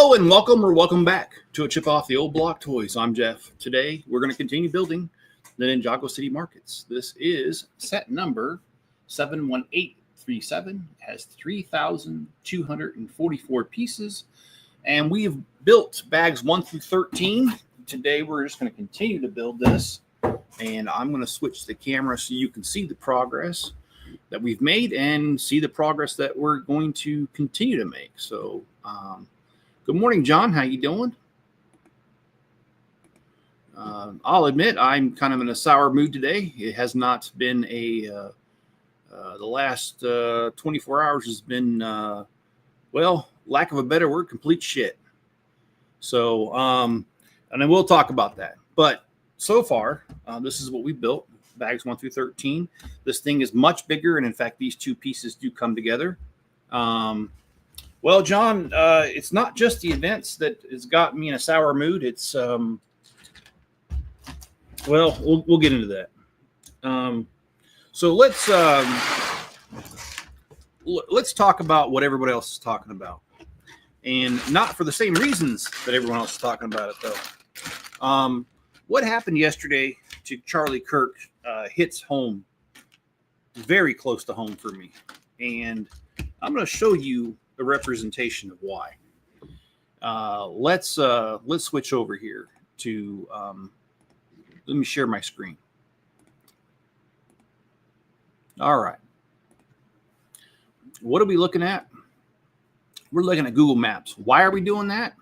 Hello and welcome back to a chip off the old block toys. I'm Jeff. Today we're going to continue building the Ninjago City Markets. This is set number 71837. It has 3,244 pieces, and we have built bags 1 through 13. Today we're just going to continue to build this, and I'm going to switch the camera so you can see the progress that we've made and see the progress that we're going to continue to make. So good morning, John. How you doing? I'll admit I'm kind of in a sour mood today. It has not been the last 24 hours has been, well, lack of a better word, complete shit. So, and then we'll talk about that. But so far, this is what we built, bags 1 through 13. This thing is much bigger, and in fact, these two pieces do come together. Well, John, it's not just the events that has got me in a sour mood. It's, well, we'll get into that. So let's talk about what everybody else is talking about, and not for the same reasons that everyone else is talking about it, though. What happened yesterday to Charlie Kirk hits home, very close to home for me, and I'm going to show you the representation of why. Let's switch over here to let me share my screen. All right. What are we looking at? We're looking at Google Maps. Why are we doing that?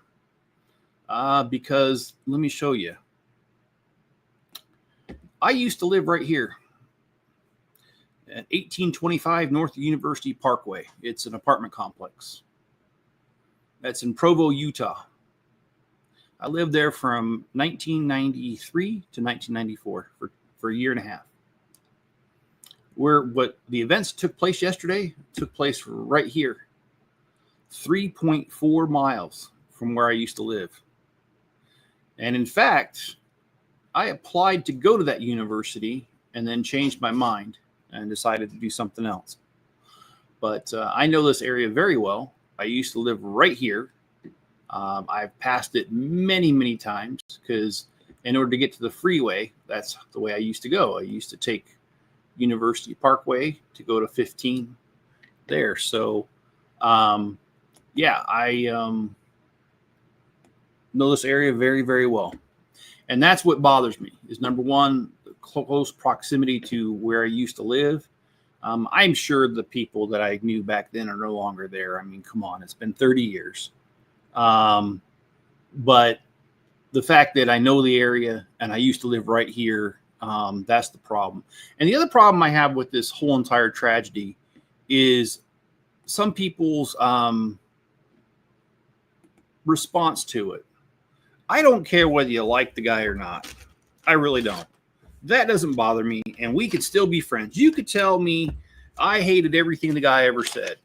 Because let me show you. I used to live right here at 1825 North University Parkway. It's an apartment complex. That's in Provo, Utah. I lived there from 1993 to 1994 for a year and a half. What the events took place yesterday took place right here, 3.4 miles from where I used to live. And in fact, I applied to go to that university and then changed my mind and decided to do something else. But I know this area very well. I used to live right here. I've passed it many, many times because in order to get to the freeway, that's the way I used to go. I used to take University Parkway to go to 15 there. So, yeah, I know this area very, very well. And that's what bothers me is, number one, the close proximity to where I used to live. I'm sure the people that I knew back then are no longer there. I mean, come on, it's been 30 years. But the fact that I know the area and I used to live right here, that's the problem. And the other problem I have with this whole entire tragedy is some people's response to it. I don't care whether you like the guy or not. I really don't. That doesn't bother me, and we could still be friends. You could tell me I hated everything the guy ever said.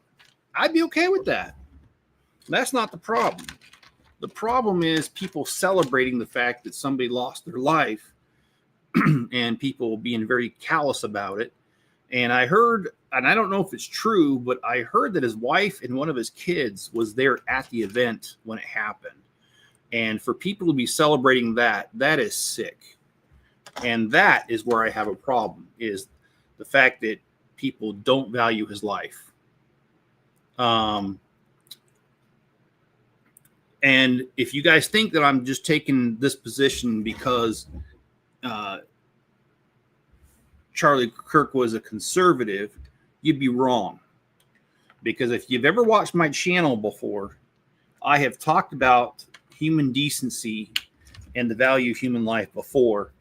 I'd be okay with that. That's not the problem. The problem is people celebrating the fact that somebody lost their life and people being very callous about it. And I heard, and I don't know if it's true, but I heard that his wife and one of his kids was there at the event when it happened. And for people to be celebrating that, that is sick. And that is where I have a problem, is the fact that people don't value his life. And if you guys think that I'm just taking this position because Charlie Kirk was a conservative, you'd be wrong. Because if you've ever watched my channel before, I have talked about human decency and the value of human life before.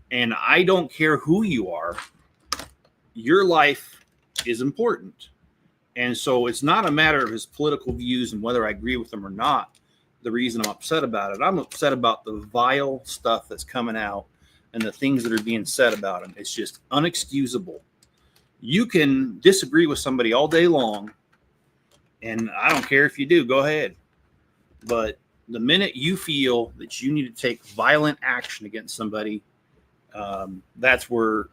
And I don't care who you are, your life is important. And so it's not a matter of his political views and whether I agree with them or not. The reason I'm upset about it, I'm upset about the vile stuff that's coming out and the things that are being said about him. It's just unexcusable. You can disagree with somebody all day long, and I don't care if you do, go ahead. But the minute you feel that you need to take violent action against somebody, that's where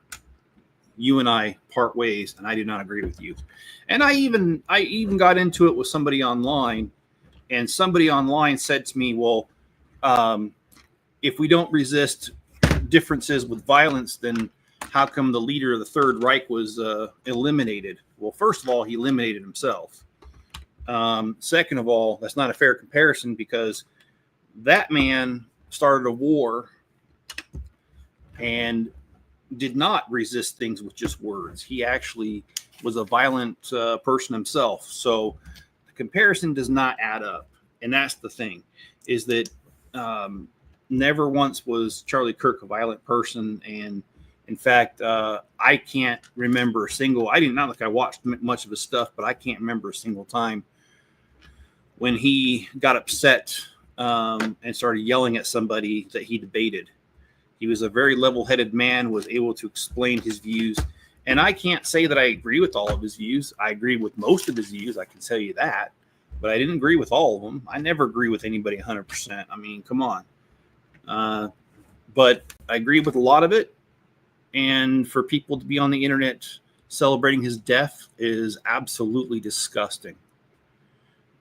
you and I part ways, and I do not agree with you. And I even got into it with somebody online And somebody online said to me, well, if we don't resist differences with violence, then how come the leader of the Third Reich was eliminated? Well, first of all, he eliminated himself. Second of all, that's not a fair comparison, because that man started a war and did not resist things with just words. He actually was a violent person himself. So the comparison does not add up. And that's the thing, is that never once was Charlie Kirk a violent person. And in fact, I can't remember a single, I didn't, not like I watched much of his stuff, but I can't remember a single time when he got upset and started yelling at somebody that he debated. He was a very level-headed man, was able to explain his views. And I can't say that I agree with all of his views. I agree with most of his views, I can tell you that. But I didn't agree with all of them. I never agree with anybody 100%. I mean, come on. But I agree with a lot of it. And for people to be on the internet celebrating his death is absolutely disgusting.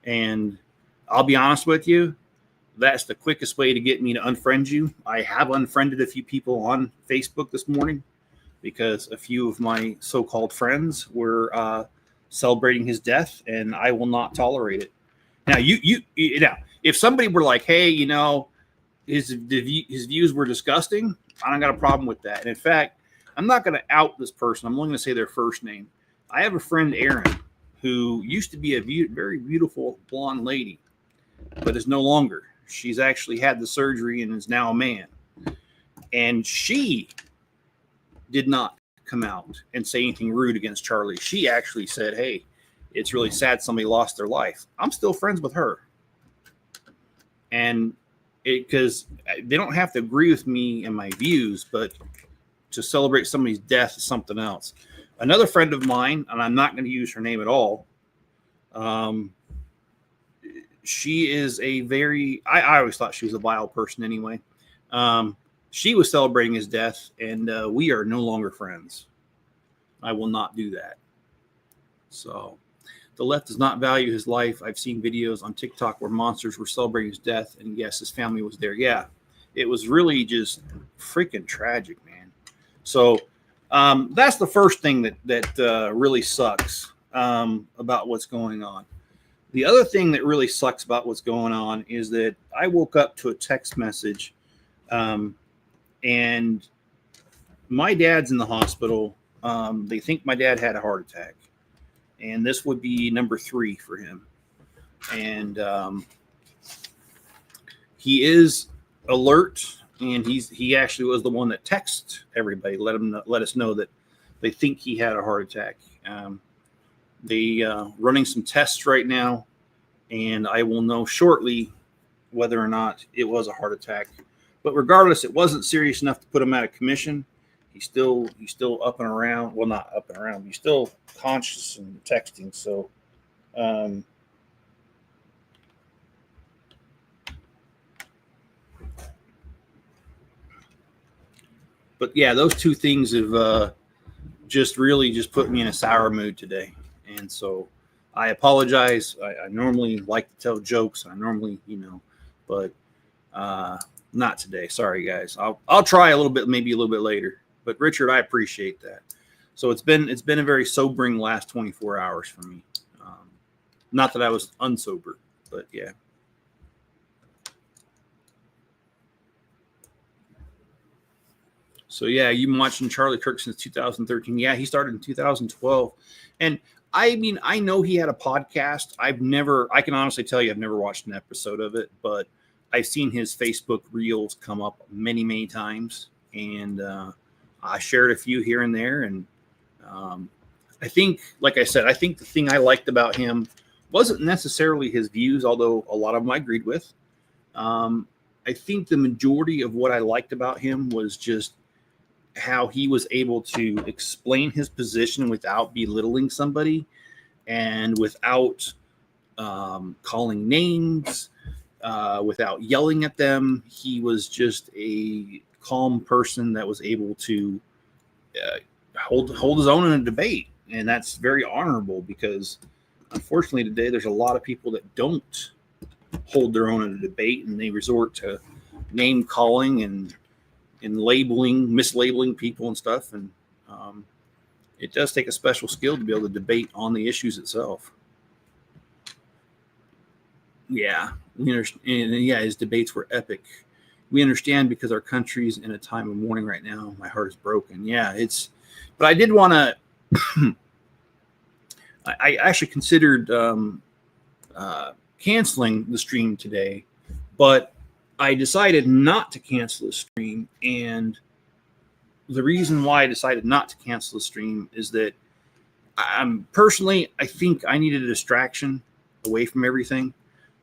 And I'll be honest with you, that's the quickest way to get me to unfriend you. I have unfriended a few people on Facebook this morning because a few of my so-called friends were celebrating his death, and I will not tolerate it. Now, you know, if somebody were like, hey, you know, his views were disgusting, I don't got a problem with that. And in fact, I'm not going to out this person. I'm only going to say their first name. I have a friend, Erin, who used to be a very beautiful blonde lady, but is no longer. She's actually had the surgery and is now a man. And she did not come out and say anything rude against Charlie. She actually said, hey, it's really sad somebody lost their life. I'm still friends with her. And because they don't have to agree with me and my views, but to celebrate somebody's death is something else. Another friend of mine, and I'm not going to use her name at all, she is a very, I always thought she was a vile person anyway. She was celebrating his death, and we are no longer friends. I will not do that. So the left does not value his life. I've seen videos on TikTok where monsters were celebrating his death, and yes, his family was there. Yeah, it was really just freaking tragic, man. So that's the first thing that really sucks about what's going on. The other thing that really sucks about what's going on is that I woke up to a text message, and my dad's in the hospital. They think my dad had a heart attack, and this would be number 3 for him. And he is alert, and he actually was the one that texted everybody, let us know that they think he had a heart attack. They running some tests right now, and I will know shortly whether or not it was a heart attack. But regardless, it wasn't serious enough to put him out of commission. He's still up and around. Well, not up and around. He's still conscious and texting. So, but yeah, those two things have just really put me in a sour mood today. And so I apologize. I normally like to tell jokes. I normally, but not today. Sorry, guys. I'll try a little bit, maybe a little bit later. But Richard, I appreciate that. So it's been a very sobering last 24 hours for me. Not that I was unsober, but yeah. So yeah, you've been watching Charlie Kirk since 2013. Yeah, he started in 2012. And I mean, I know he had a podcast. I can honestly tell you I've never watched an episode of it, but I've seen his Facebook reels come up many, many times. And I shared a few here and there. And I think, like I said, I think the thing I liked about him wasn't necessarily his views, although a lot of them I agreed with. I think the majority of what I liked about him was just how he was able to explain his position without belittling somebody and without calling names, without yelling at them. He was just a calm person that was able to hold his own in a debate. And that's very honorable, because unfortunately today there's a lot of people that don't hold their own in a debate, and they resort to name calling and mislabeling people and stuff. And it does take a special skill to be able to debate on the issues itself. Yeah, we understand. And yeah, his debates were epic. We understand because our country's in a time of mourning right now. My heart is broken. Yeah, but I did want to. I actually considered canceling the stream today, but I decided not to cancel the stream. And the reason why I decided not to cancel the stream is that I think I needed a distraction away from everything.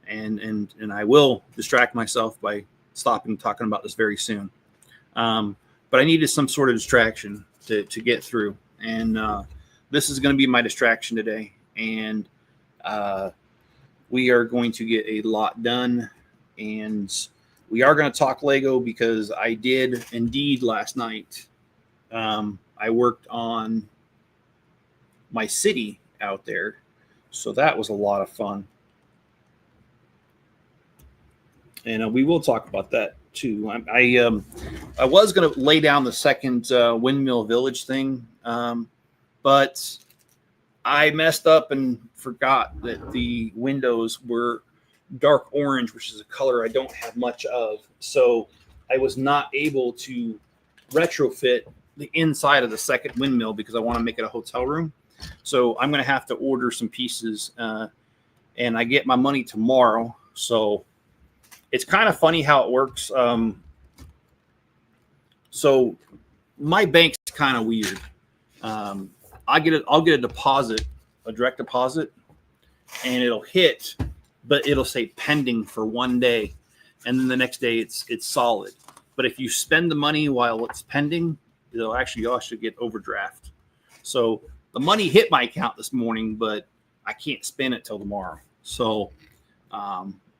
And I will distract myself by stopping talking about this very soon. But I needed some sort of distraction to get through. And this is going to be my distraction today. And we are going to get a lot done. And we are going to talk Lego because I did indeed last night. I worked on my city out there. So that was a lot of fun. And we will talk about that too. I was going to lay down the second windmill village thing, but I messed up and forgot that the windows were dark orange, which is a color I don't have much of. So I was not able to retrofit the inside of the second windmill because I want to make it a hotel room. So I'm going to have to order some pieces, and I get my money tomorrow. So it's kind of funny how it works. So my bank's kind of weird. I'll get a deposit, a direct deposit, and it'll hit, but it'll say pending for 1 day, and then the next day it's solid. But if you spend the money while it's pending, you'll actually get overdraft. So the money hit my account this morning, but I can't spend it till tomorrow. So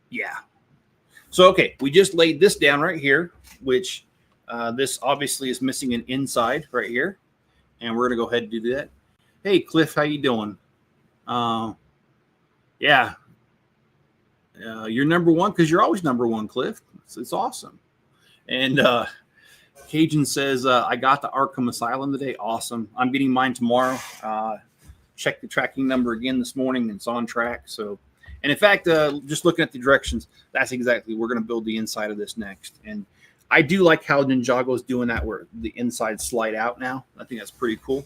yeah. So, okay, we just laid this down right here, which this obviously is missing an inside right here. And we're going to go ahead and do that. Hey, Cliff, how you doing? Yeah. You're number one because you're always number one, Cliff. It's awesome. And Cajun says, I got the Arkham Asylum today. Awesome. I'm getting mine tomorrow. Check the tracking number again this morning. It's on track. So. And in fact, just looking at the directions, that's exactly, we're going to build the inside of this next. And I do like how Ninjago is doing that where the inside slide out now. I think that's pretty cool.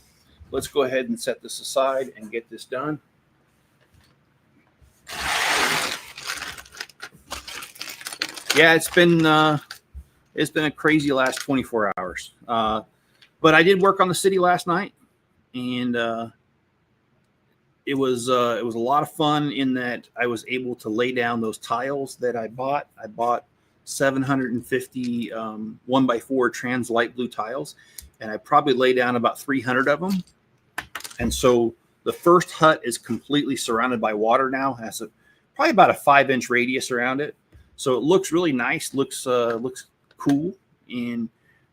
Let's go ahead and set this aside and get this done. Yeah, it's been a crazy last 24 hours. But I did work on the city last night, and it was a lot of fun in that I was able to lay down those tiles that I bought. I bought 750 1x4 trans light blue tiles, and I probably lay down about 300 of them. And so the first hut is completely surrounded by water now. It has probably about a 5-inch radius around it. So it looks really nice, looks cool. And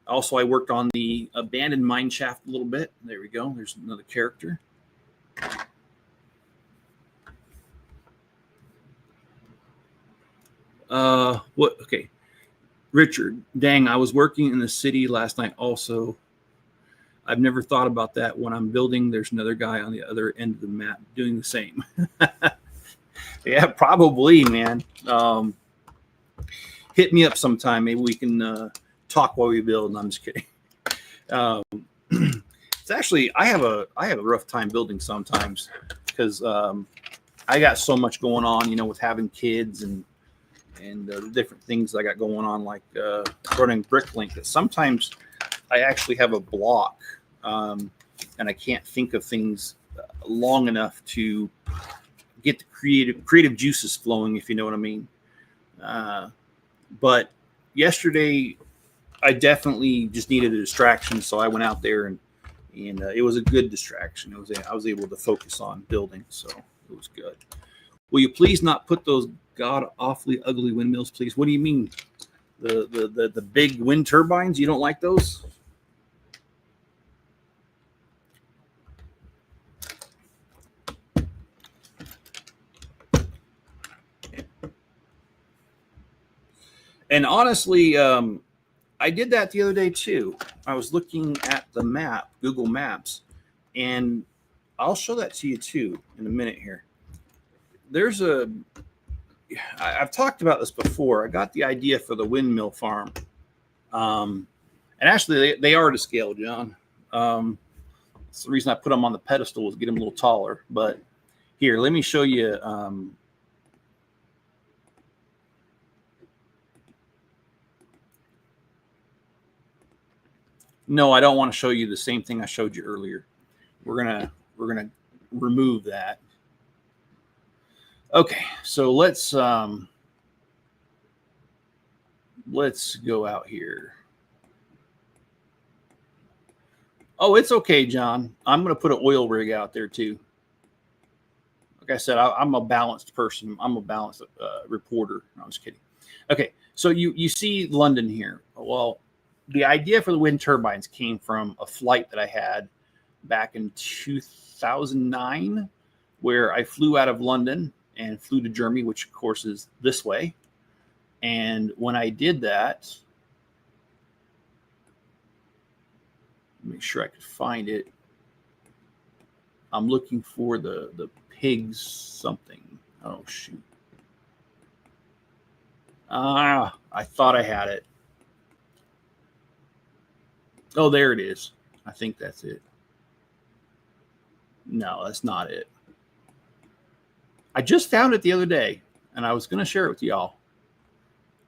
also I worked on the abandoned mine shaft a little bit. There we go. There's another character. Okay. Richard, dang, I was working in the city last night also. I've never thought about that. When I'm building, there's another guy on the other end of the map doing the same. Yeah, probably, man. Hit me up sometime. Maybe we can talk while we build. No, I'm just kidding. It's actually, I have a rough time building sometimes because I got so much going on, with having kids and the different things I got going on, like running Bricklink, that sometimes I actually have a block and I can't think of things long enough to get the creative juices flowing, if you know what I mean. But yesterday I definitely just needed a distraction, so I went out there and it was a good distraction. I was able to focus on building, so it was good. Will you please not put those god awfully ugly windmills, please? What do you mean? The big wind turbines? You don't like those? And honestly, I did that the other day too. I was looking at the map, Google Maps, and I'll show that to you too in a minute here. There's I've talked about this before. I got the idea for the windmill farm. And actually, they are to scale, John. That's the reason I put them on the pedestal, was get them a little taller. But here, let me show you. No, I don't want to show you the same thing I showed you earlier. We're gonna remove that. Okay, so let's go out here. Oh, it's okay, John. I'm going to put an oil rig out there too. Like I said, I'm a balanced person. I'm a balanced reporter. No, I'm just kidding. Okay, so you see London here. Well, the idea for the wind turbines came from a flight that I had back in 2009, where I flew out of London and flew to Germany, which of course is this way. And when I did that, make sure I could find it. I'm looking for the pigs something. Oh shoot. I thought I had it. Oh, there it is. I think that's it. No, that's not it. I just found it the other day, and I was going to share it with y'all.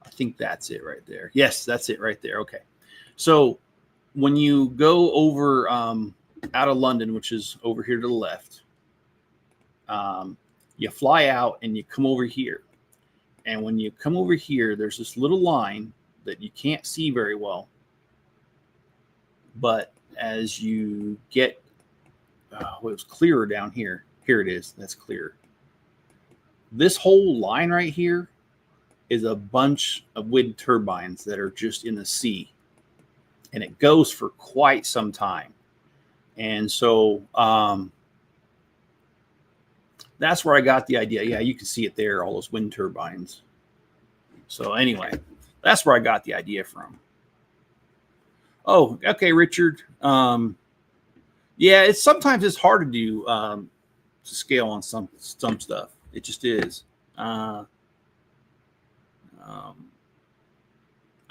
I think that's it right there. Yes, that's it right there. Okay. So when you go over out of London, which is over here to the left, you fly out and you come over here. And when you come over here, there's this little line that you can't see very well. But as you get, well, it was clearer down here. Here it is. That's clear. This whole line right here is a bunch of wind turbines that are just in the sea. And it goes for quite some time. And so that's where I got the idea. Yeah, you can see it there, all those wind turbines. So anyway, that's where I got the idea from. Oh, okay, Richard. Yeah, sometimes it's hard to do to scale on some stuff. It just is. I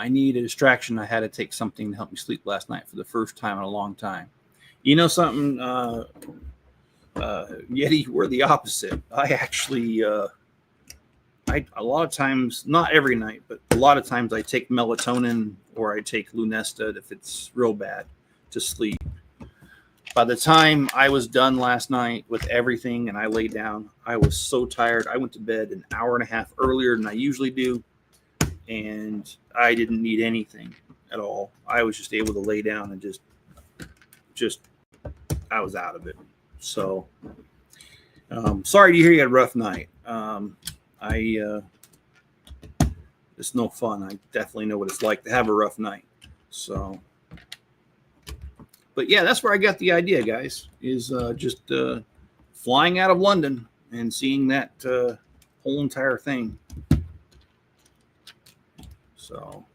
need a distraction. I had to take something to help me sleep last night for the first time in a long time. You know something, Yeti, we're the opposite. I actually, a lot of times, not every night, but a lot of times I take melatonin or I take Lunesta if it's real bad to sleep. By the time I was done last night with everything and I lay down, I was so tired. I went to bed an hour and a half earlier than I usually do, and I didn't need anything at all. I was just able to lay down and just I was out of it. So sorry to hear you had a rough night. It's no fun. I definitely know what it's like to have a rough night. So, but yeah, that's where I got the idea, guys, is just flying out of London and seeing that whole entire thing. So,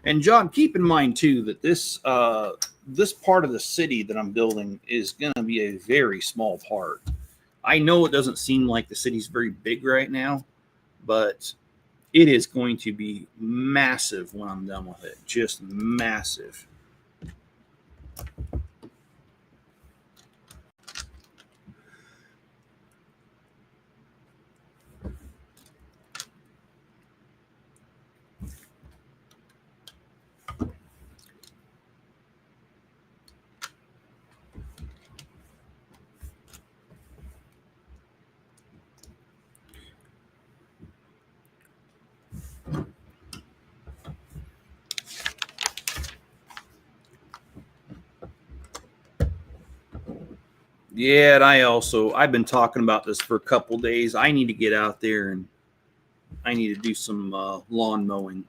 and John, keep in mind too that this part of the city that I'm building is going to be a very small part. I know it doesn't seem like the city's very big right now, but it is going to be massive when I'm done with it. Just massive. Yeah, and I've been talking about this for a couple days. I need to get out there and I need to do some lawn mowing.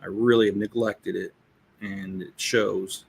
I really have neglected it, and it shows.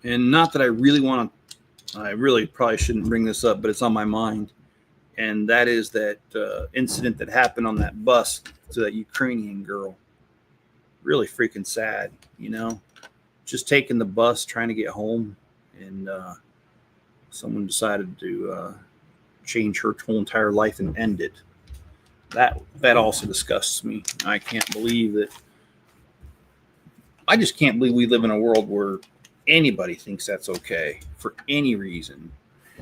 And not that I really want to, I really probably shouldn't bring this up, but it's on my mind. And that is that incident that happened on that bus to that Ukrainian girl. Really freaking sad, you know, just taking the bus, trying to get home, and someone decided to change her whole entire life and end it. That also disgusts me. I can't believe that. I just can't believe we live in a world where anybody thinks that's okay for any reason.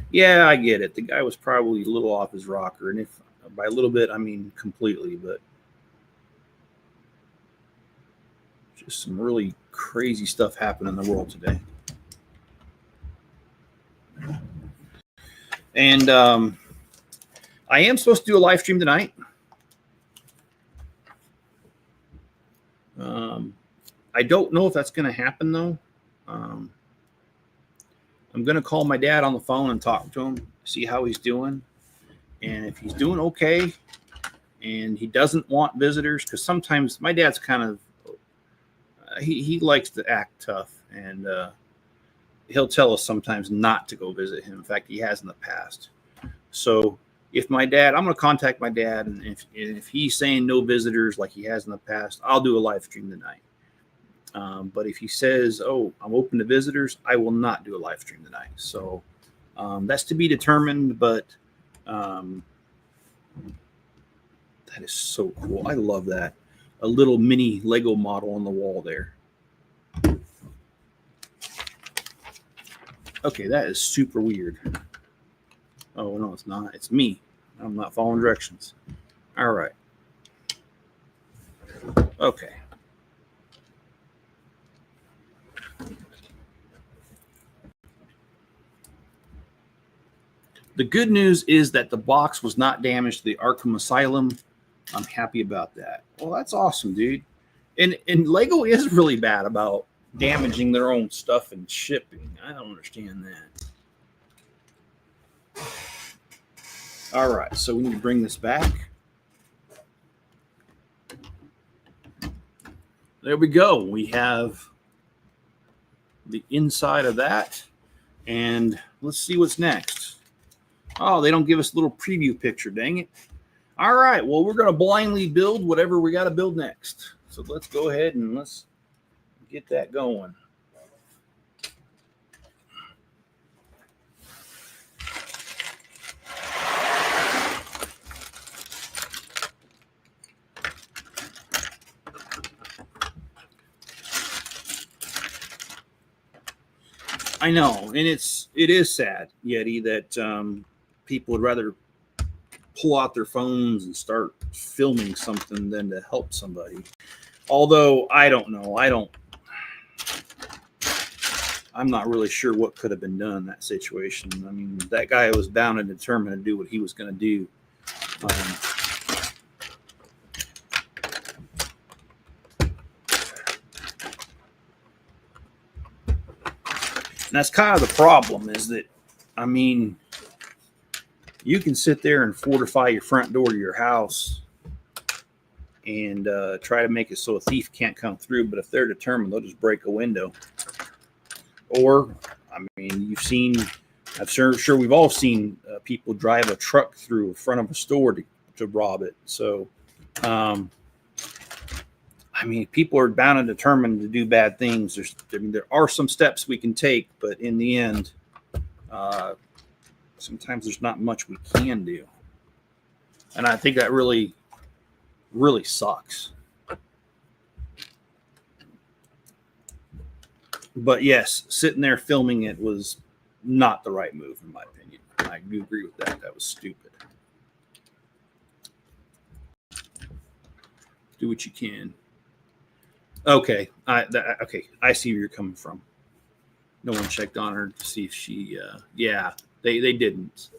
Yeah, I get it. The guy was probably a little off his rocker, and if by a little bit, I mean completely, but just some really crazy stuff happening in the world today. And I am supposed to do a live stream tonight. I don't know if that's going to happen, though. I'm going to call my dad on the phone and talk to him, see how he's doing. And if he's doing okay and he doesn't want visitors, because sometimes my dad's kind of, he likes to act tough, and he'll tell us sometimes not to go visit him. In fact, he has in the past. So if my dad, I'm going to contact my dad, and if he's saying no visitors like he has in the past, I'll do a live stream tonight. But if he says, oh, I'm open to visitors, I will not do a live stream tonight. So that's to be determined, but that is so cool. I love that. A little mini Lego model on the wall there. Okay, that is super weird. Oh, no, it's not. It's me. I'm not following directions. All right. Okay. The good news is that the box was not damaged to the Arkham Asylum. I'm happy about that. Well, that's awesome, dude. And Lego is really bad about damaging their own stuff and shipping. I don't understand that. All right, so we need to bring this back. There we go. We have the inside of that. And let's see what's next. Oh, they don't give us a little preview picture, dang it. All right, well, we're going to blindly build whatever we got to build next. So let's go ahead and let's get that going. I know, and it is sad, Yeti, that people would rather pull out their phones and start filming something than to help somebody. Although I don't know, I'm not really sure what could have been done in that situation. I mean, that guy was bound and determined to do what he was going to do. And that's kind of the problem, is that, I mean, you can sit there and fortify your front door to your house and try to make it so a thief can't come through. But if they're determined, they'll just break a window. Or, I mean, I'm sure we've all seen people drive a truck through the front of a store to rob it. So, I mean, people are bound and determined to do bad things. There are some steps we can take, but in the end, sometimes there's not much we can do. And I think that really, really sucks. But yes, sitting there filming it was not the right move, in my opinion. I do agree with that. That was stupid. Do what you can. Okay, I see where you're coming from. No one checked on her to see if she. Yeah, they didn't.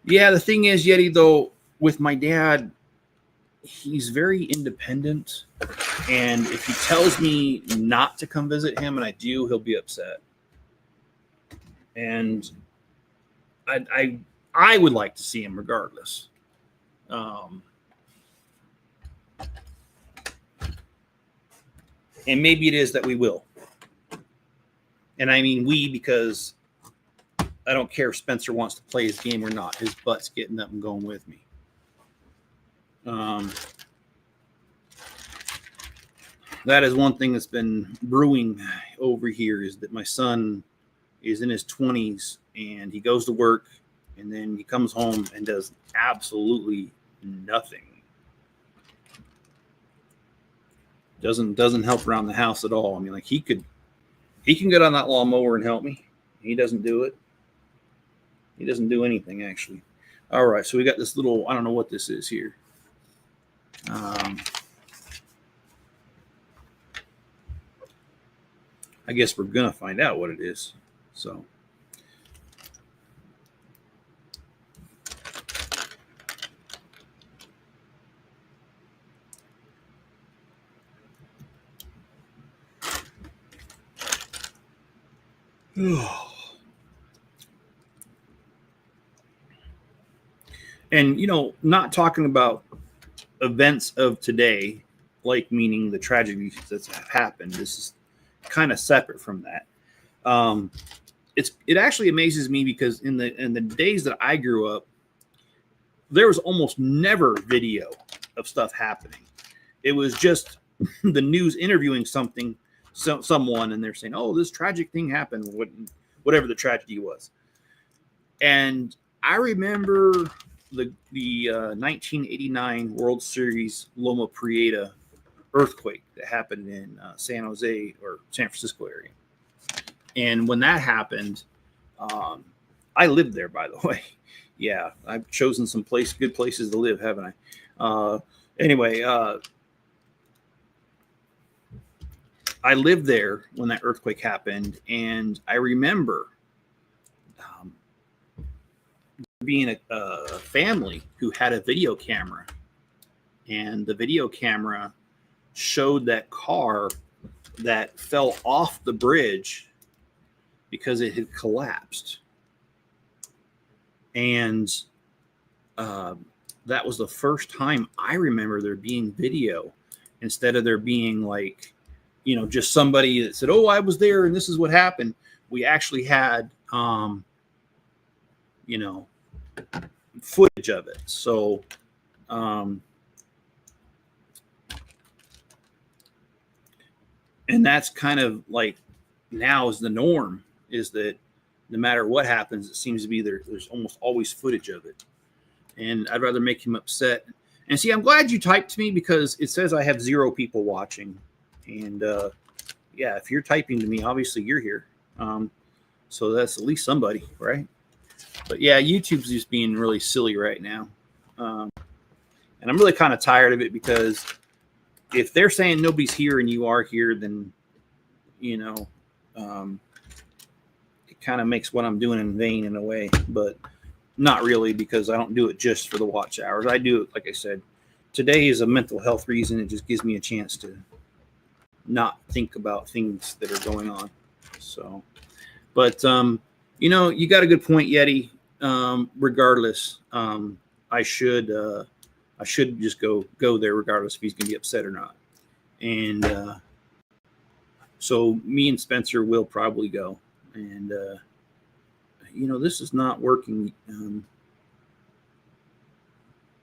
Yeah, the thing is, Yeti, though, with my dad, he's very independent, and if he tells me not to come visit him and I do, he'll be upset. And I would like to see him regardless. And maybe it is that we will. And I mean we because I don't care if Spencer wants to play his game or not. His butt's getting up and going with me. That is one thing that's been brewing over here, is that my son is in his 20s and he goes to work and then he comes home and does absolutely nothing. Doesn't help around the house at all. I mean, like he can get on that lawnmower and help me. He doesn't do it. He doesn't do anything, actually. All right, so we got this little, I don't know what this is here. I guess we're going to find out what it is. So. And, not talking about events of today, like meaning the tragedies that have happened. This is kind of separate from that. It actually amazes me because in the days that I grew up, there was almost never video of stuff happening. It was just the news interviewing someone, and they're saying, "Oh, this tragic thing happened," whatever the tragedy was. And I remember the 1989 World Series Loma Prieta earthquake that happened in San Jose or San Francisco area. And when that happened, I lived there, by the way. Yeah, I've chosen some good places to live, haven't I? Anyway, I lived there when that earthquake happened, and I remember being a family who had a video camera, and the video camera showed that car that fell off the bridge because it had collapsed. And that was the first time I remember there being video, instead of there being like, just somebody that said, "Oh, I was there and this is what happened." We actually had, footage of it. So, and that's kind of like now is the norm, is that no matter what happens, it seems to be there's almost always footage of it. And I'd rather make him upset. And see, I'm glad you typed to me because it says I have 0 people watching. And yeah, if you're typing to me, obviously you're here. So that's at least somebody, right? But yeah, YouTube's just being really silly right now. And I'm really kind of tired of it, because if they're saying nobody's here and you are here, then, it kind of makes what I'm doing in vain in a way. But not really, because I don't do it just for the watch hours. I do it, like I said, today is a mental health reason. It just gives me a chance to not think about things that are going on. So, but, you got a good point, Yeti. Regardless, I should just go there regardless if he's going to be upset or not. And so me and Spencer will probably go. And, this is not working.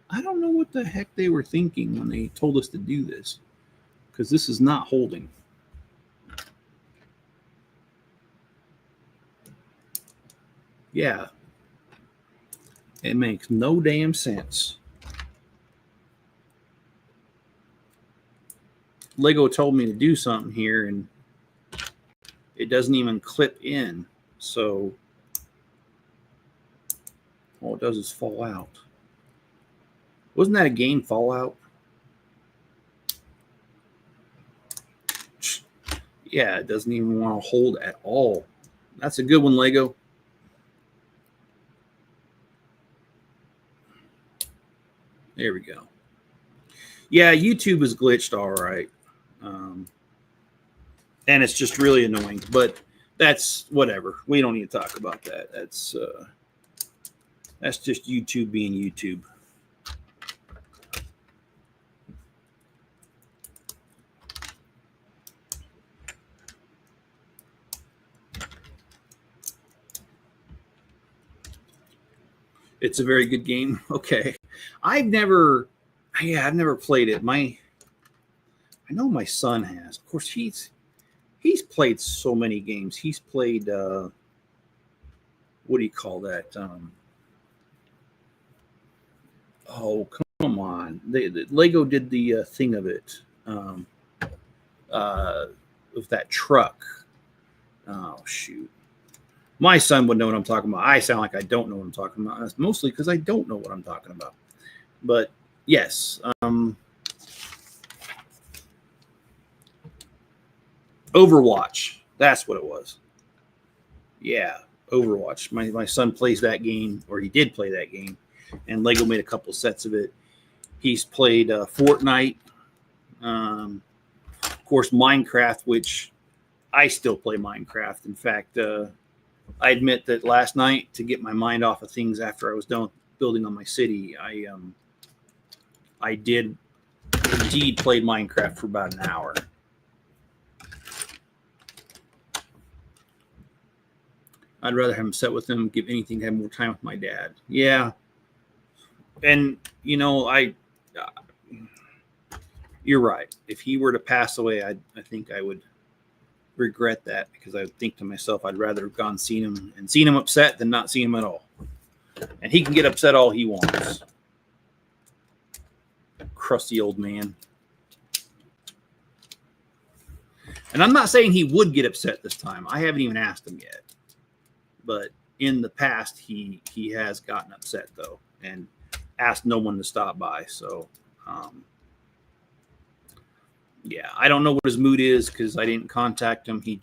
I don't know what the heck they were thinking when they told us to do this, because this is not holding. Yeah. It makes no damn sense. Lego told me to do something here, and it doesn't even clip in. So all it does is fall out. Wasn't that a game, Fallout? Yeah, it doesn't even want to hold at all. That's a good one, Lego. There we go. Yeah, YouTube is glitched all right. And it's just really annoying. But that's whatever. We don't need to talk about that. That's just YouTube being YouTube. It's a very good game. Okay. I've never played it. I know my son has. Of course, he's played so many games. He's played what do you call that? Oh, come on. The Lego did the thing of it. With that truck. Oh, shoot. My son would know what I'm talking about. I sound like I don't know what I'm talking about. That's mostly because I don't know what I'm talking about. But yes, Overwatch. That's what it was. Yeah, Overwatch. My son plays that game, or he did play that game, and Lego made a couple sets of it. He's played Fortnite, of course, Minecraft, which I still play Minecraft. In fact, I admit that last night, to get my mind off of things after I was done building on my city, I did indeed play Minecraft for about an hour. I'd rather have him sit with him, give anything to have more time with my dad. Yeah. And, you know, you're right. If he were to pass away, I think I would regret that, because I would think to myself, I'd rather have gone seen him upset than not seen him at all. And he can get upset all he wants. Crusty old man. And I'm not saying he would get upset this time. I haven't even asked him yet. But in the past, he has gotten upset, though, and asked no one to stop by. So, yeah, I don't know what his mood is, because I didn't contact him. He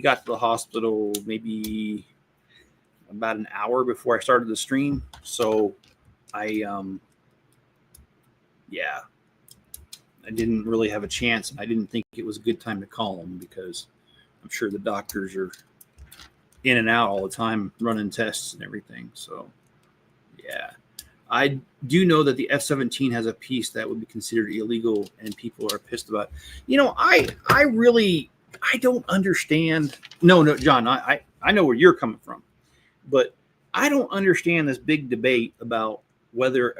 got to the hospital maybe about an hour before I started the stream. So I didn't really have a chance. I didn't think it was a good time to call him, because I'm sure the doctors are in and out all the time, running tests and everything. So, yeah. I do know that the F-17 has a piece that would be considered illegal, and people are pissed about it. You know, I don't understand. No, John, I know where you're coming from, but I don't understand this big debate about whether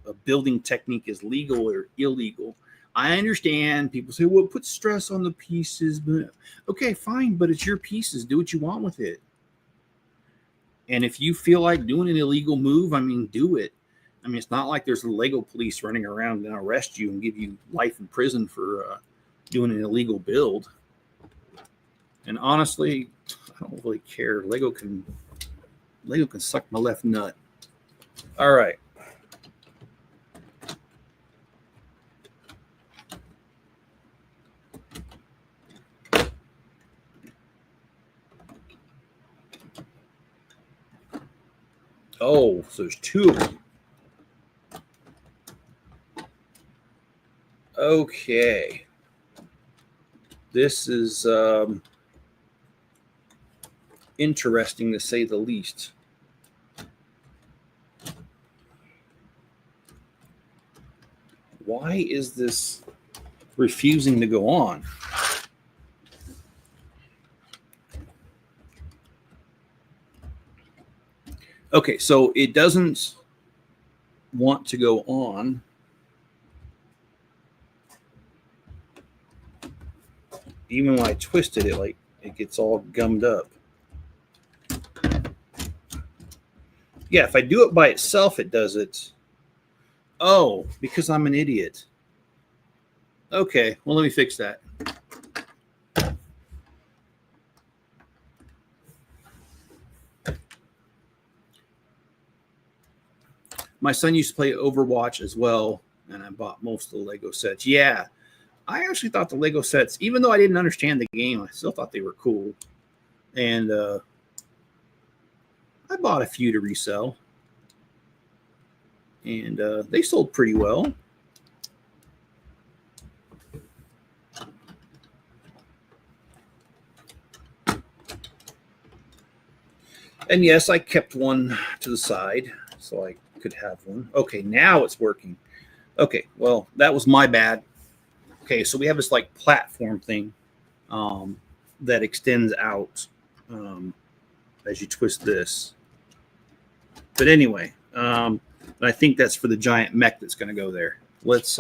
a building technique is legal or illegal. I understand people say, well, put stress on the pieces. But okay, fine, but it's your pieces. Do what you want with it. And if you feel like doing an illegal move, I mean, do it. I mean, it's not like there's a Lego police running around and arrest you and give you life in prison for doing an illegal build. And honestly, I don't really care. Lego can suck my left nut. All right. Oh, so there's two of them. Okay. This is interesting, to say the least. Why is this refusing to go on? Okay, so it doesn't want to go on. Even when I twisted it, like, it gets all gummed up. Yeah, if I do it by itself, it does it. Oh, because I'm an idiot. Okay, well, let me fix that. My son used to play Overwatch as well, and I bought most of the Lego sets. Yeah, I actually thought the Lego sets, even though I didn't understand the game, I still thought they were cool. And I bought a few to resell. And they sold pretty well. And yes, I kept one to the side so I could have one. Okay, now it's working. Okay, well, that was my bad. Okay, so we have this like platform thing that extends out as you twist this. But anyway, I think that's for the giant mech that's going to go there. Let's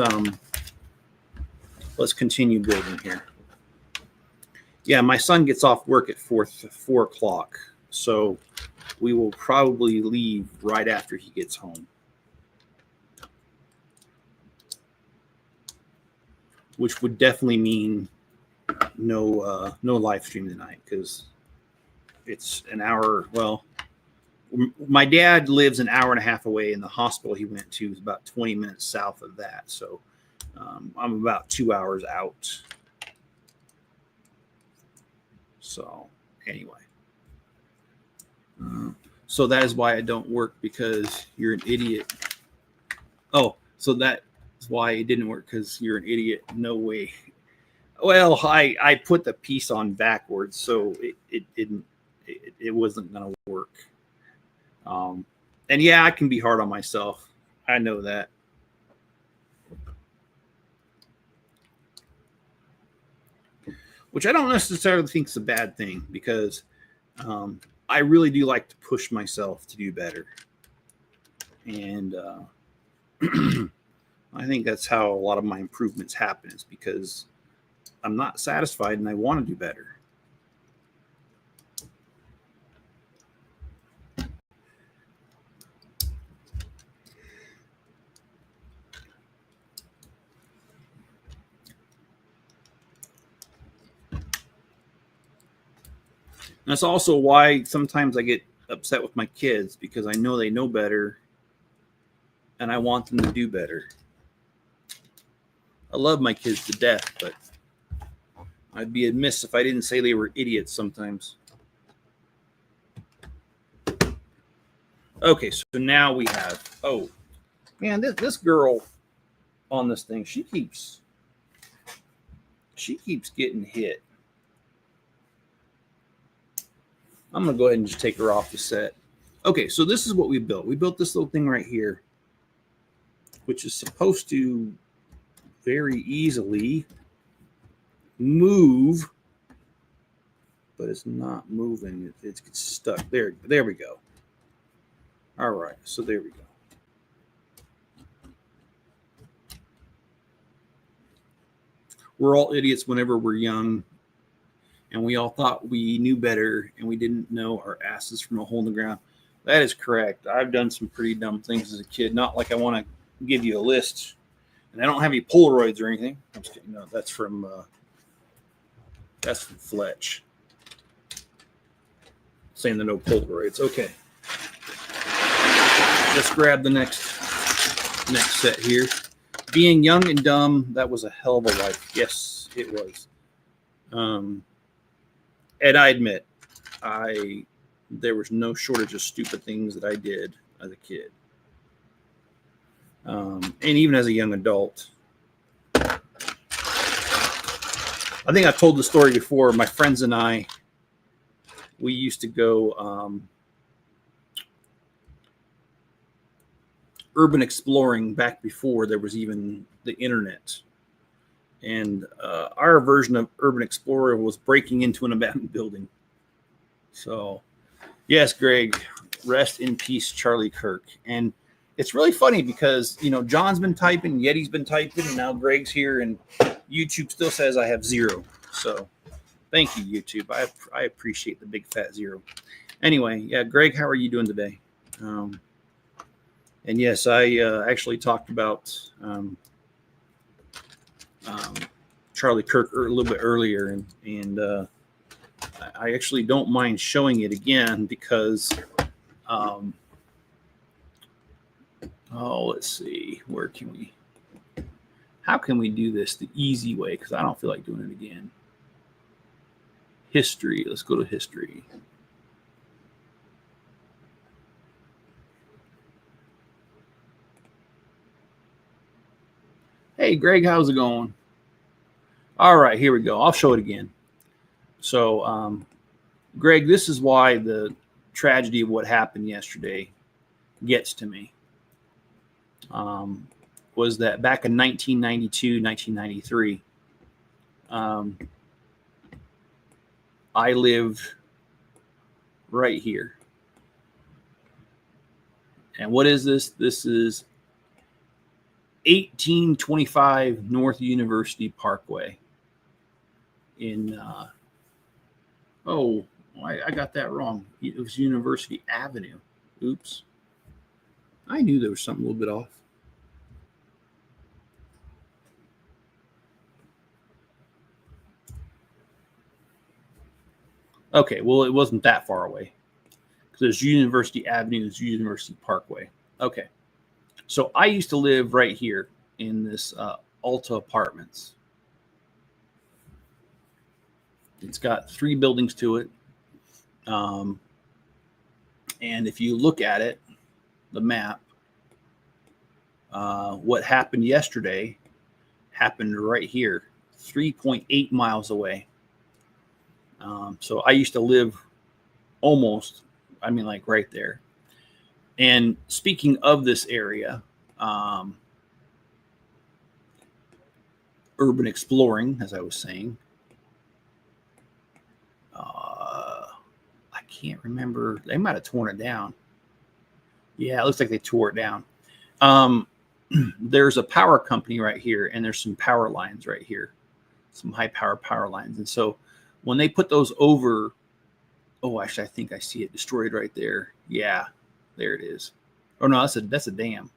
continue building here. Yeah, my son gets off work at 4 o'clock, so we will probably leave right after he gets home, which would definitely mean no live stream tonight, because it's an hour. Well, my dad lives an hour and a half away, and the hospital he went to is about 20 minutes south of that. So I'm about 2 hours out. So anyway, so that is why I don't work, because you're an idiot. Oh, so that's why it didn't work, because you're an idiot. No way. Well, I put the piece on backwards, so it wasn't gonna work. And yeah, I can be hard on myself. I know that. Which I don't necessarily think is a bad thing, because I really do like to push myself to do better. And I think that's how a lot of my improvements happen, is because I'm not satisfied and I want to do better. That's also why sometimes I get upset with my kids, because I know they know better and I want them to do better. I love my kids to death, but I'd be amiss if I didn't say they were idiots sometimes. Okay, so now we have, oh, man, this girl on this thing, she keeps getting hit. I'm going to go ahead and just take her off the set. Okay, so this is what we built. We built this little thing right here, which is supposed to very easily move, but it's not moving. It's stuck. There we go. All right, so there we go. We're all idiots whenever we're young, and we all thought we knew better, and we didn't know our asses from a hole in the ground. That is correct. I've done some pretty dumb things as a kid. Not like I want to give you a list, and I don't have any Polaroids or anything. I'm just kidding. No, that's from Fletch. Saying the no Polaroids. Okay. Let's grab the next set here. Being young and dumb, that was a hell of a life. Yes, it was. And I admit, there was no shortage of stupid things that I did as a kid. And even as a young adult. I think I've told the story before. My friends and I, we used to go urban exploring back before there was even the internet. And our version of Urban Explorer was breaking into an abandoned building. So, yes, Greg, rest in peace, Charlie Kirk. And it's really funny because, John's been typing, Yeti's been typing, and now Greg's here, and YouTube still says I have 0. So, thank you, YouTube. I appreciate the big fat 0. Anyway, yeah, Greg, how are you doing today? And yes, I actually talked about Charlie Kirk a little bit earlier, and I actually don't mind showing it again because let's see, how can we do this the easy way, because I don't feel like doing it again. History, let's go to history. Hey Greg, how's it going? All right, here we go. I'll show it again. So, Greg, this is why the tragedy of what happened yesterday gets to me. Was that back in 1992, 1993, I lived right here. And what is this? This is 1825 North University Parkway in, I got that wrong. It was University Avenue. Oops. I knew there was something a little bit off. Okay, well, it wasn't that far away. Because there's University Avenue, there's University Parkway. Okay. So I used to live right here in this Alta Apartments. It's got 3 buildings to it. And if you look at it, the map, what happened yesterday happened right here, 3.8 miles away. So I used to live almost, like right there. And speaking of this area, urban exploring, as I was saying, I can't remember. They might have torn it down. Yeah, it looks like they tore it down. There's a power company right here, and there's some power lines right here, some high power lines. And so when they put those over, actually, I think I see it destroyed right there. Yeah, there it is. Oh no, that's a dam.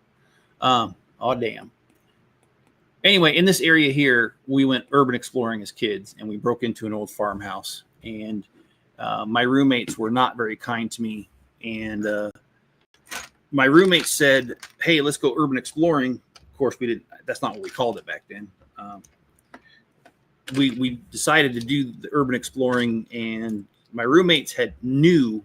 Damn. Anyway, in this area here, we went urban exploring as kids, and we broke into an old farmhouse. And my roommates were not very kind to me. And my roommate said, "Hey, let's go urban exploring." Of course, we didn't. That's not what we called it back then. We decided to do the urban exploring, and my roommates knew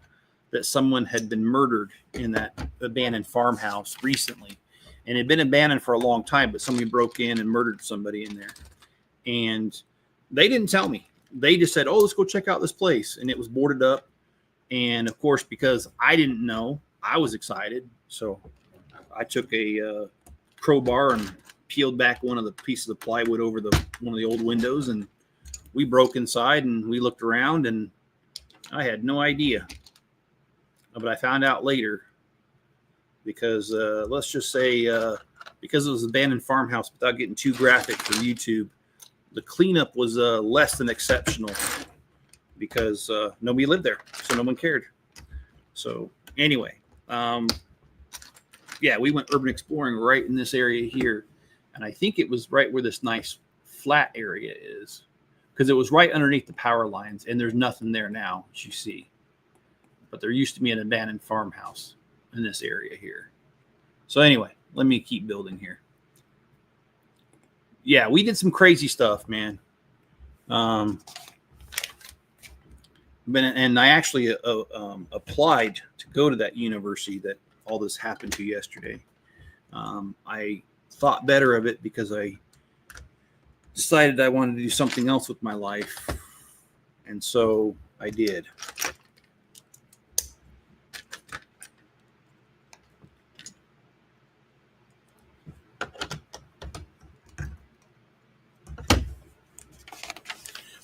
that someone had been murdered in that abandoned farmhouse recently. And it had been abandoned for a long time, but somebody broke in and murdered somebody in there. And they didn't tell me. They just said, let's go check out this place. And it was boarded up. And of course, because I didn't know, I was excited. So I took a crowbar and peeled back one of the pieces of plywood over one of the old windows. And we broke inside and we looked around, and I had no idea. But I found out later, because let's just say because it was an abandoned farmhouse, without getting too graphic for YouTube, the cleanup was less than exceptional, because nobody lived there, so no one cared. So anyway, we went urban exploring right in this area here, and I think it was right where this nice flat area is, because it was right underneath the power lines, and there's nothing there now, as you see. But there used to be an abandoned farmhouse in this area here. So anyway, let me keep building here. Yeah, we did some crazy stuff, man. And I actually applied to go to that university that all this happened to yesterday. I thought better of it because I decided I wanted to do something else with my life. And so I did.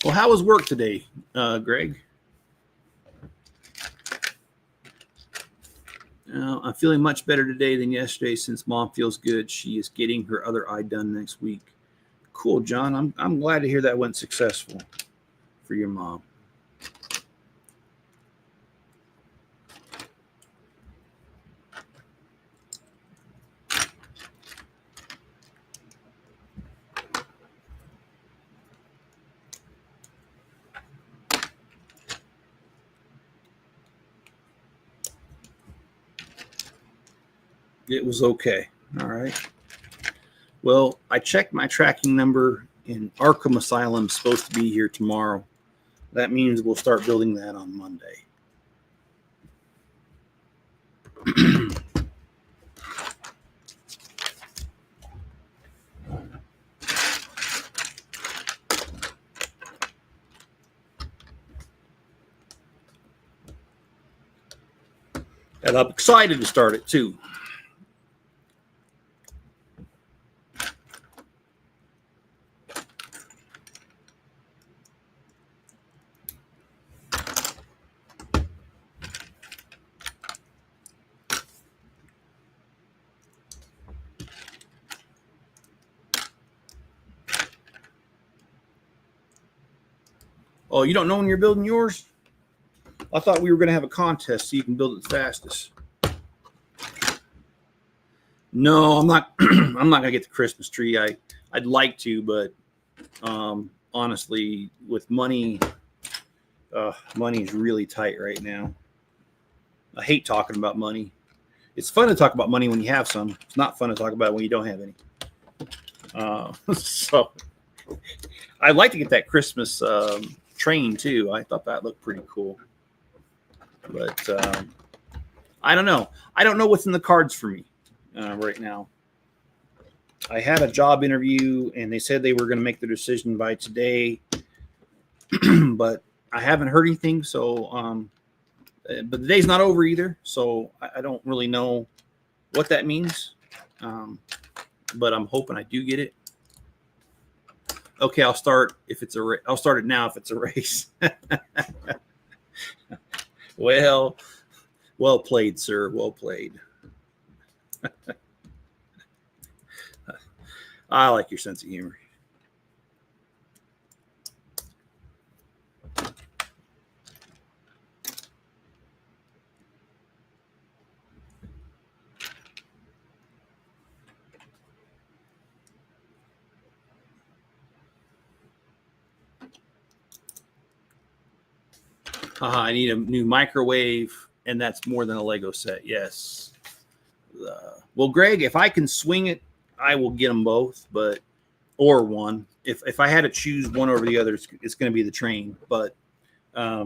Well, how was work today, Greg? I'm feeling much better today than yesterday since Mom feels good. She is getting her other eye done next week. Cool, John. I'm glad to hear that went successful for your mom. It was okay. All right. Well, I checked my tracking number, and Arkham Asylum is supposed to be here tomorrow. That means we'll start building that on Monday. And I'm excited to start it too. Oh, you don't know when you're building yours? I thought we were going to have a contest so you can build it the fastest. No, I'm not. I'm not going to get the Christmas tree. I'd like to, but honestly, with money, money is really tight right now. I hate talking about money. It's fun to talk about money when you have some. It's not fun to talk about it when you don't have any. So I'd like to get that Christmas train too. I thought that looked pretty cool. But I don't know. I don't know what's in the cards for me right now. I had a job interview and they said they were going to make the decision by today, but I haven't heard anything. So, but the day's not over either. So I don't really know what that means. But I'm hoping I do get it. Okay, I'll start if it's a. I'll start it now if it's a race. Well played, sir. Well played. I like your sense of humor. I need a new microwave, and that's more than a Lego set. Yes. Well, Greg, if I can swing it, I will get them both, but or one. If I had to choose one over the other, it's going to be the train. But I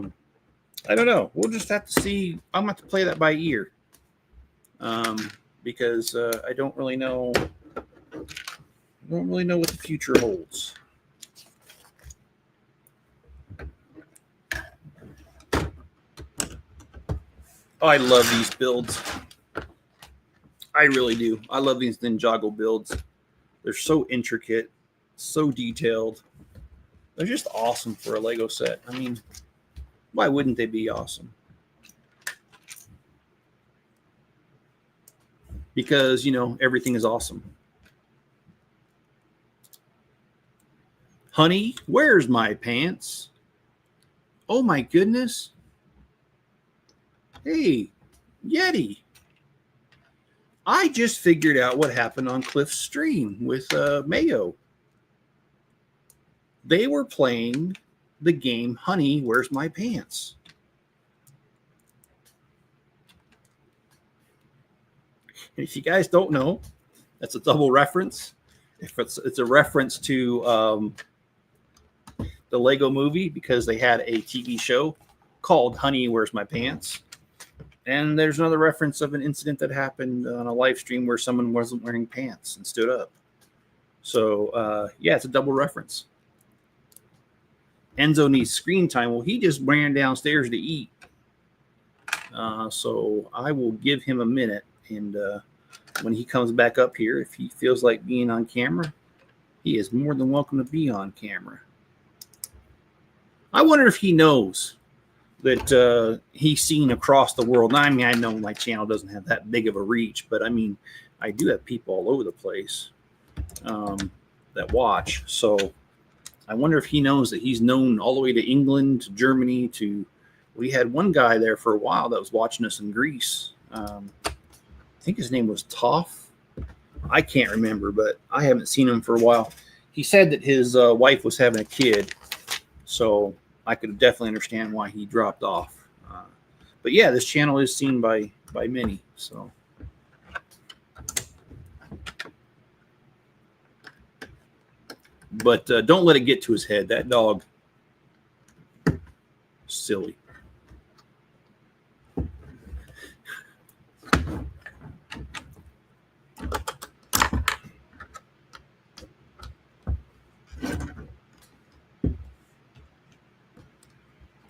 don't know. We'll just have to see. I'm going to have to play that by ear because I don't really know. I don't really know what the future holds. Oh, I love these builds. I really do. I love these Ninjago builds. They're so intricate, so detailed. They're just awesome for a Lego set. I mean, why wouldn't they be awesome? Because, you know, everything is awesome. Honey, where's my pants? Oh my goodness. Hey, Yeti. I just figured out what happened on Cliff's stream with Mayo. They were playing the game Honey, Where's My Pants? And if you guys don't know, that's a double reference. If it's a reference to the Lego movie because they had a TV show called Honey, Where's My Pants? And there's another reference of an incident that happened on a live stream where someone wasn't wearing pants and stood up. So, yeah, it's a double reference. Enzo needs screen time. Well, he just ran downstairs to eat. So I will give him a minute. And when he comes back up here, if he feels like being on camera, he is more than welcome to be on camera. I wonder if he knows that he's seen across the world. Now, I mean, I know my channel doesn't have that big of a reach, but I mean, I do have people all over the place that watch. So I wonder if he knows that he's known all the way to England, to Germany, to, we had one guy there for a while that was watching us in Greece. I think his name was Toff. I can't remember, but I haven't seen him for a while. He said that his wife was having a kid. So I could definitely understand why he dropped off. But yeah, this channel is seen by many. So, but don't let it get to his head. That dog, silly.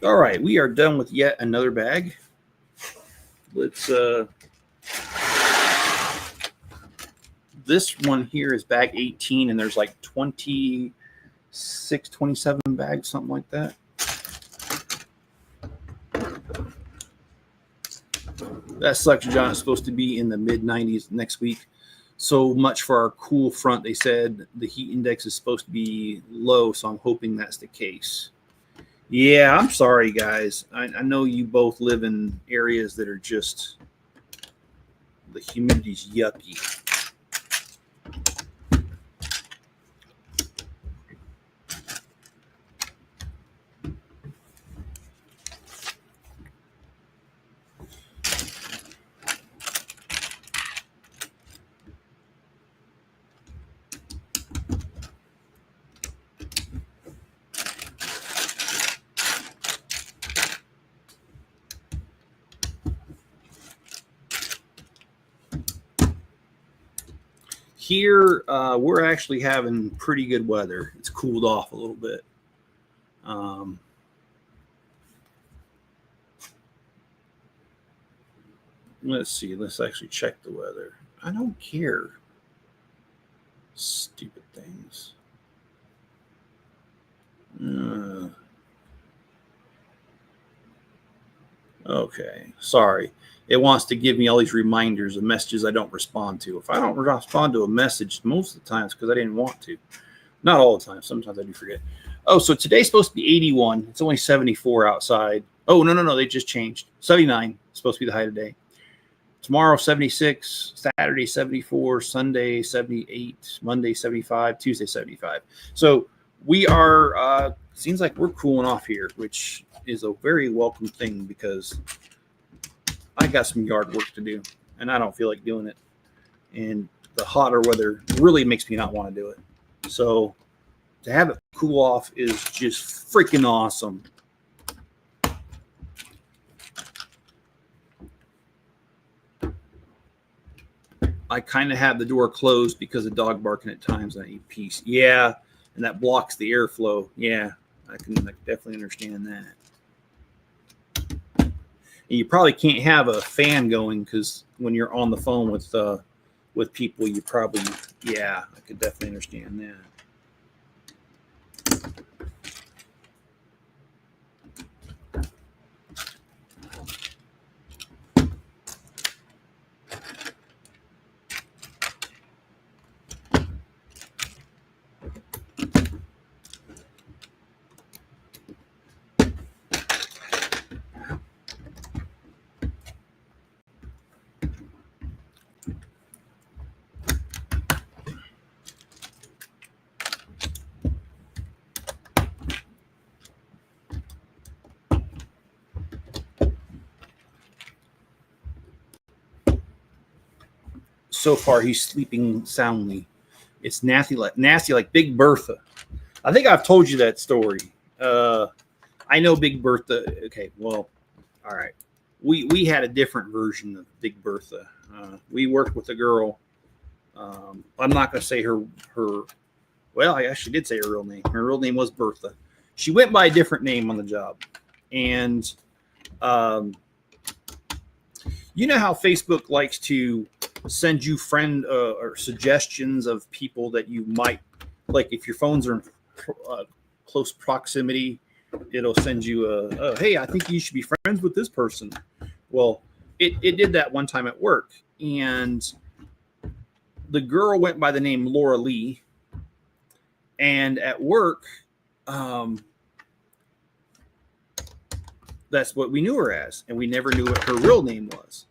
All right, we are done with yet another bag. Let's this one here is bag 18 and there's like 26, 27 bags, something like that. That sucks, John. It's supposed to be in the mid 90s next week. So much for our cool front. They said the heat index is supposed to be low, so I'm hoping that's the case. Yeah, I'm sorry, guys. I know you both live in areas that are just, the humidity's yucky. Here, we're actually having pretty good weather. It's cooled off a little bit. Let's see. Let's actually check the weather. I don't care. Stupid things. Okay. Sorry. It wants to give me all these reminders of messages I don't respond to. If I don't respond to a message, most of the time it's because I didn't want to. Not all the time. Sometimes I do forget. Oh, so today's supposed to be 81. It's only 74 outside. Oh, no. They just changed. 79 is supposed to be the high today. Tomorrow, 76. Saturday, 74. Sunday, 78. Monday, 75. Tuesday, 75. So we are, seems like we're cooling off here, which is a very welcome thing because I got some yard work to do and I don't feel like doing it. And the hotter weather really makes me not want to do it. So to have it cool off is just freaking awesome. I kind of have the door closed because of dog barking at times and I need peace. Yeah, and that blocks the airflow. Yeah, I can definitely understand that. And you probably can't have a fan going because when you're on the phone with people, you probably, yeah, I could definitely understand that. So far, he's sleeping soundly. It's nasty like Big Bertha. I think I've told you that story. I know Big Bertha. Okay, well, all right. We had a different version of Big Bertha. We worked with a girl. I'm not going to say her. Well, I actually did say her real name. Her real name was Bertha. She went by a different name on the job, and you know how Facebook likes to send you friend or suggestions of people that you might like. If your phones are in close proximity, it'll send you a hey, I think you should be friends with this person. Well, it did that one time at work, and the girl went by the name Laura Lee, and at work, that's what we knew her as, and we never knew what her real name was.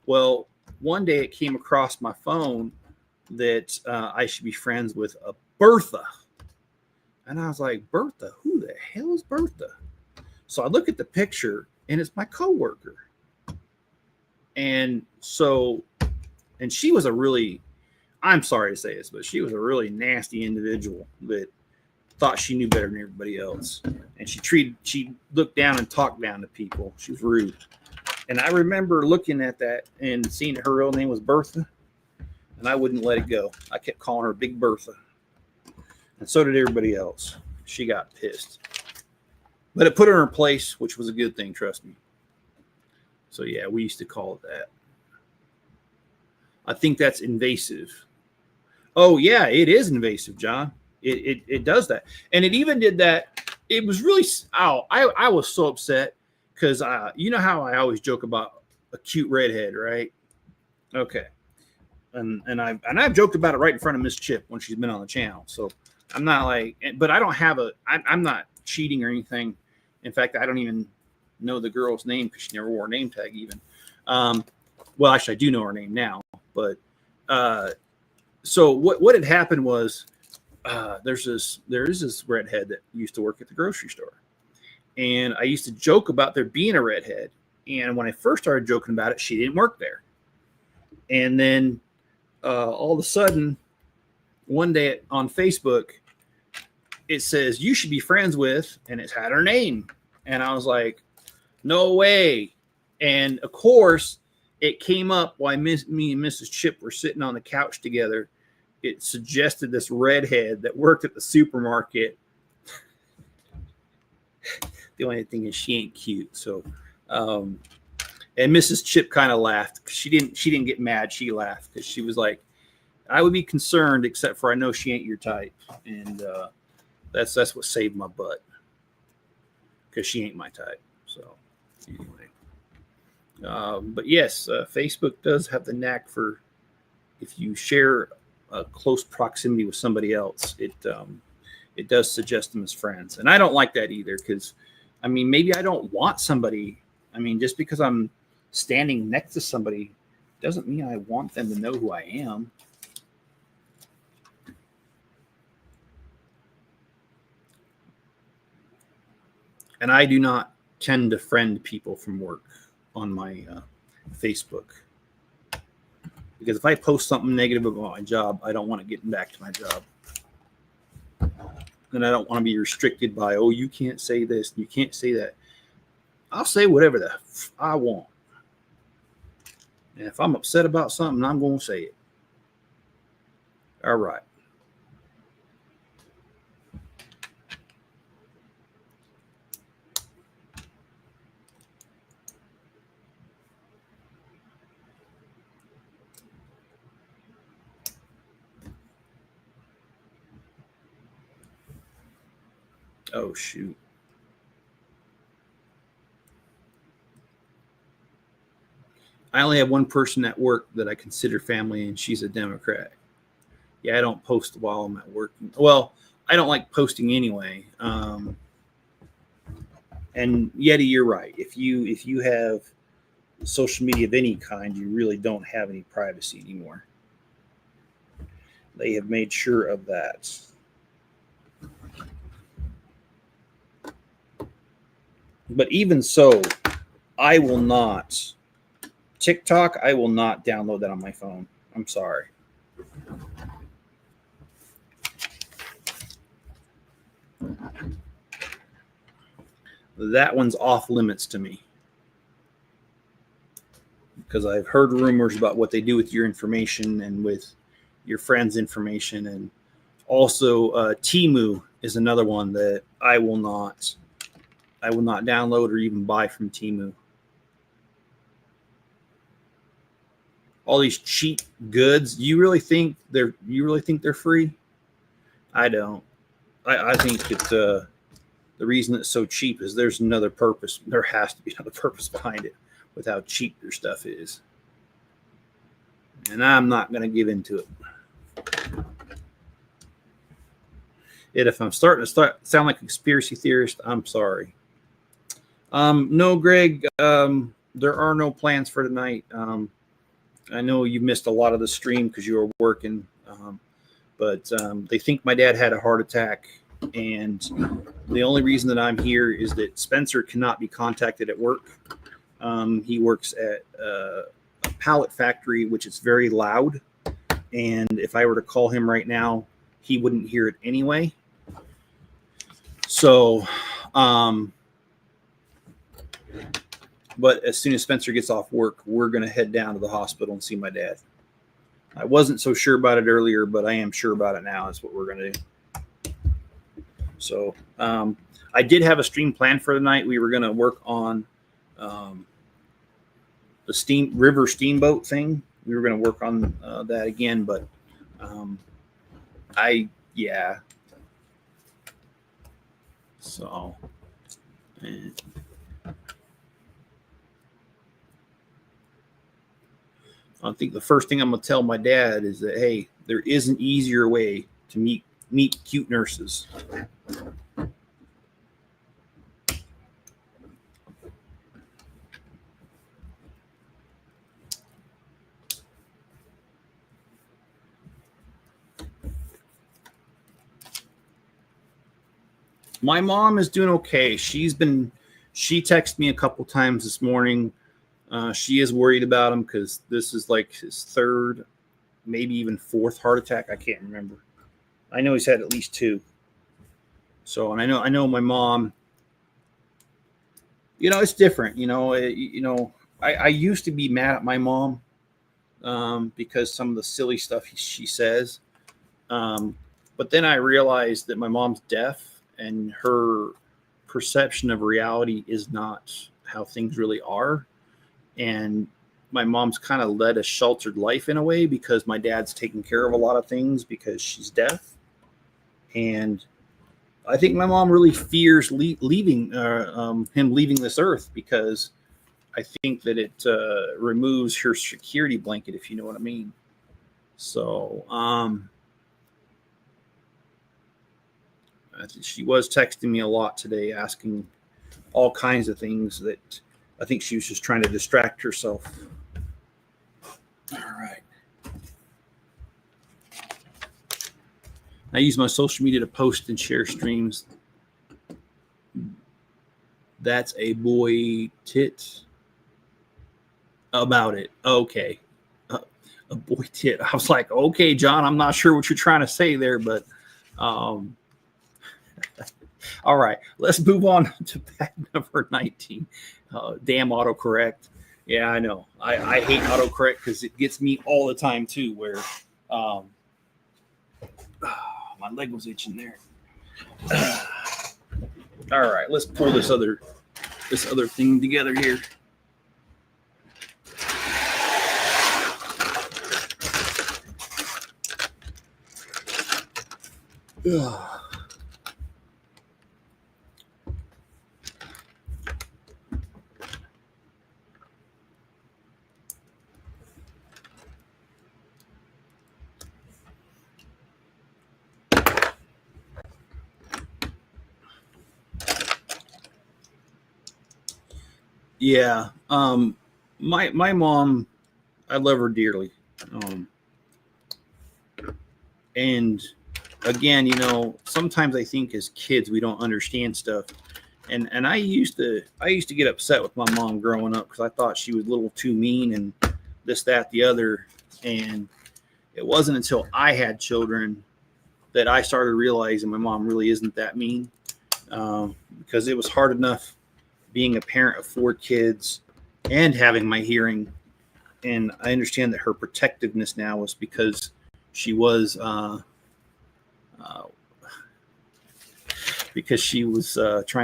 Well, one day it came across my phone that I should be friends with a Bertha. And I was like, Bertha? Who the hell is Bertha? So I look at the picture, and it's my coworker. And so, and she was a really, I'm sorry to say this, but she was a really nasty individual that thought she knew better than everybody else. And she looked down and talked down to people. She was rude. And I remember looking at that and seeing that her real name was Bertha, and I wouldn't let it go. I kept calling her Big Bertha. And so did everybody else. She got pissed. But it put her in her place, which was a good thing, trust me. So, yeah, we used to call it that. I think that's invasive. Oh, yeah, it is invasive, John. It does that. And it even did that. It was really, I was so upset. Because you know how I always joke about a cute redhead, right? Okay, and I've joked about it right in front of Miss Chip when she's been on the channel. So I'm not like, but I don't have I'm not cheating or anything. In fact, I don't even know the girl's name because she never wore a name tag even. Well, actually, I do know her name now. But so what had happened was there is this redhead that used to work at the grocery store. And I used to joke about there being a redhead. And when I first started joking about it, she didn't work there. And then all of a sudden, one day on Facebook, it says, you should be friends with, and it's had her name. And I was like, no way. And of course, it came up while me and Mrs. Chip were sitting on the couch together. It suggested this redhead that worked at the supermarket. The only thing is she ain't cute. So, and Mrs. Chip kind of laughed. She didn't get mad. She laughed because she was like, I would be concerned, except for I know she ain't your type. And that's what saved my butt, because she ain't my type. So anyway, but yes, Facebook does have the knack for, if you share a close proximity with somebody else, it does suggest them as friends. And I don't like that either, because I mean, maybe I don't want somebody. I mean, just because I'm standing next to somebody doesn't mean I want them to know who I am. And I do not tend to friend people from work on my Facebook. Because if I post something negative about my job, I don't want to get back to my job. And I don't want to be restricted by, oh, you can't say this, you can't say that. I'll say whatever the I want. And if I'm upset about something, I'm going to say it. All right. Oh, shoot. I only have one person at work that I consider family, and she's a Democrat. Yeah, I don't post while I'm at work. Well, I don't like posting anyway. And Yeti, you're right. If you have social media of any kind, you really don't have any privacy anymore. They have made sure of that. But even so, I will not. TikTok, I will not download that on my phone. I'm sorry. That one's off limits to me. Because I've heard rumors about what they do with your information and with your friends' information. And also Temu is another one that I will not download or even buy from Temu. All these cheap goods, you really think they're free? I don't. I think that the reason it's so cheap is there's another purpose. There has to be another purpose behind it with how cheap their stuff is. And I'm not going to give into it. If I'm starting to sound like a conspiracy theorist, I'm sorry. No, Greg, there are no plans for tonight. I know you missed a lot of the stream because you were working, but they think my dad had a heart attack, and the only reason that I'm here is that Spencer cannot be contacted at work. He works at a pallet factory, which is very loud, and if I were to call him right now, he wouldn't hear it anyway. So, but as soon as Spencer gets off work, we're going to head down to the hospital and see my dad. I wasn't so sure about it earlier, but I am sure about it now. That's what we're going to do. So I did have a stream planned for tonight. We were going to work on the river steamboat thing. We were going to work on that again, but yeah. So, I think the first thing I'm going to tell my dad is that, hey, there is an easier way to meet cute nurses. My mom is doing okay. She texted me a couple times this morning. She is worried about him because this is like his third, maybe even fourth heart attack. I can't remember. I know he's had at least two. So, and I know my mom, it's different. I used to be mad at my mom because some of the silly stuff she says. But then I realized that my mom's deaf and her perception of reality is not how things really are. And my mom's kind of led a sheltered life in a way because my dad's taking care of a lot of things because she's deaf. And I think my mom really fears leaving him leaving this earth because I think that it removes her security blanket, if you know what I mean. So, she was texting me a lot today, asking all kinds of things that I think she was just trying to distract herself. All right. I use my social media to post and share streams. That's a boy tit about it. Okay. A boy tit. I was like, okay, John, I'm not sure what you're trying to say there, but all right, let's move on to pack number 19. Damn autocorrect. Yeah, I know. I hate autocorrect because it gets me all the time too, where my leg was itching there. All right, let's pull this other thing together here. Yeah. My mom, I love her dearly. And again, sometimes I think as kids we don't understand stuff. And I used to get upset with my mom growing up because I thought she was a little too mean and this, that, the other. And it wasn't until I had children that I started realizing my mom really isn't that mean, because it was hard enough being a parent of 4 kids and having my hearing. And I understand that her protectiveness now was because she was trying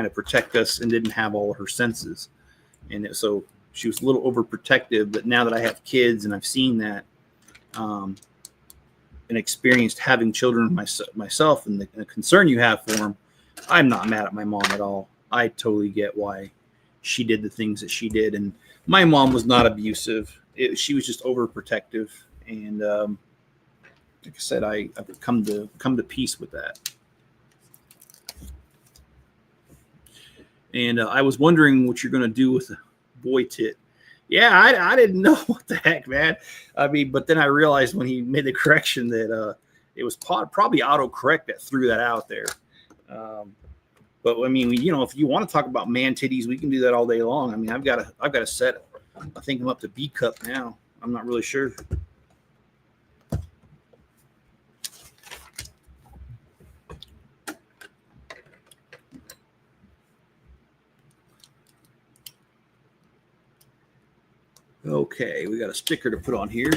to protect us and didn't have all of her senses. And so she was a little overprotective. But now that I have kids and I've seen that and experienced having children myself and the concern you have for them, I'm not mad at my mom at all. I totally get why she did the things that she did. And my mom was not abusive. She was just overprotective. And like I said, I've come to peace with that. And I was wondering what you're going to do with a boy tit. Yeah, I didn't know what the heck, man. I mean, but then I realized when he made the correction that it was probably autocorrect that threw that out there. But I mean, if you want to talk about man titties, we can do that all day long. I mean, I've got a set. I think I'm up to B cup now. I'm not really sure. Okay, we got a sticker to put on here.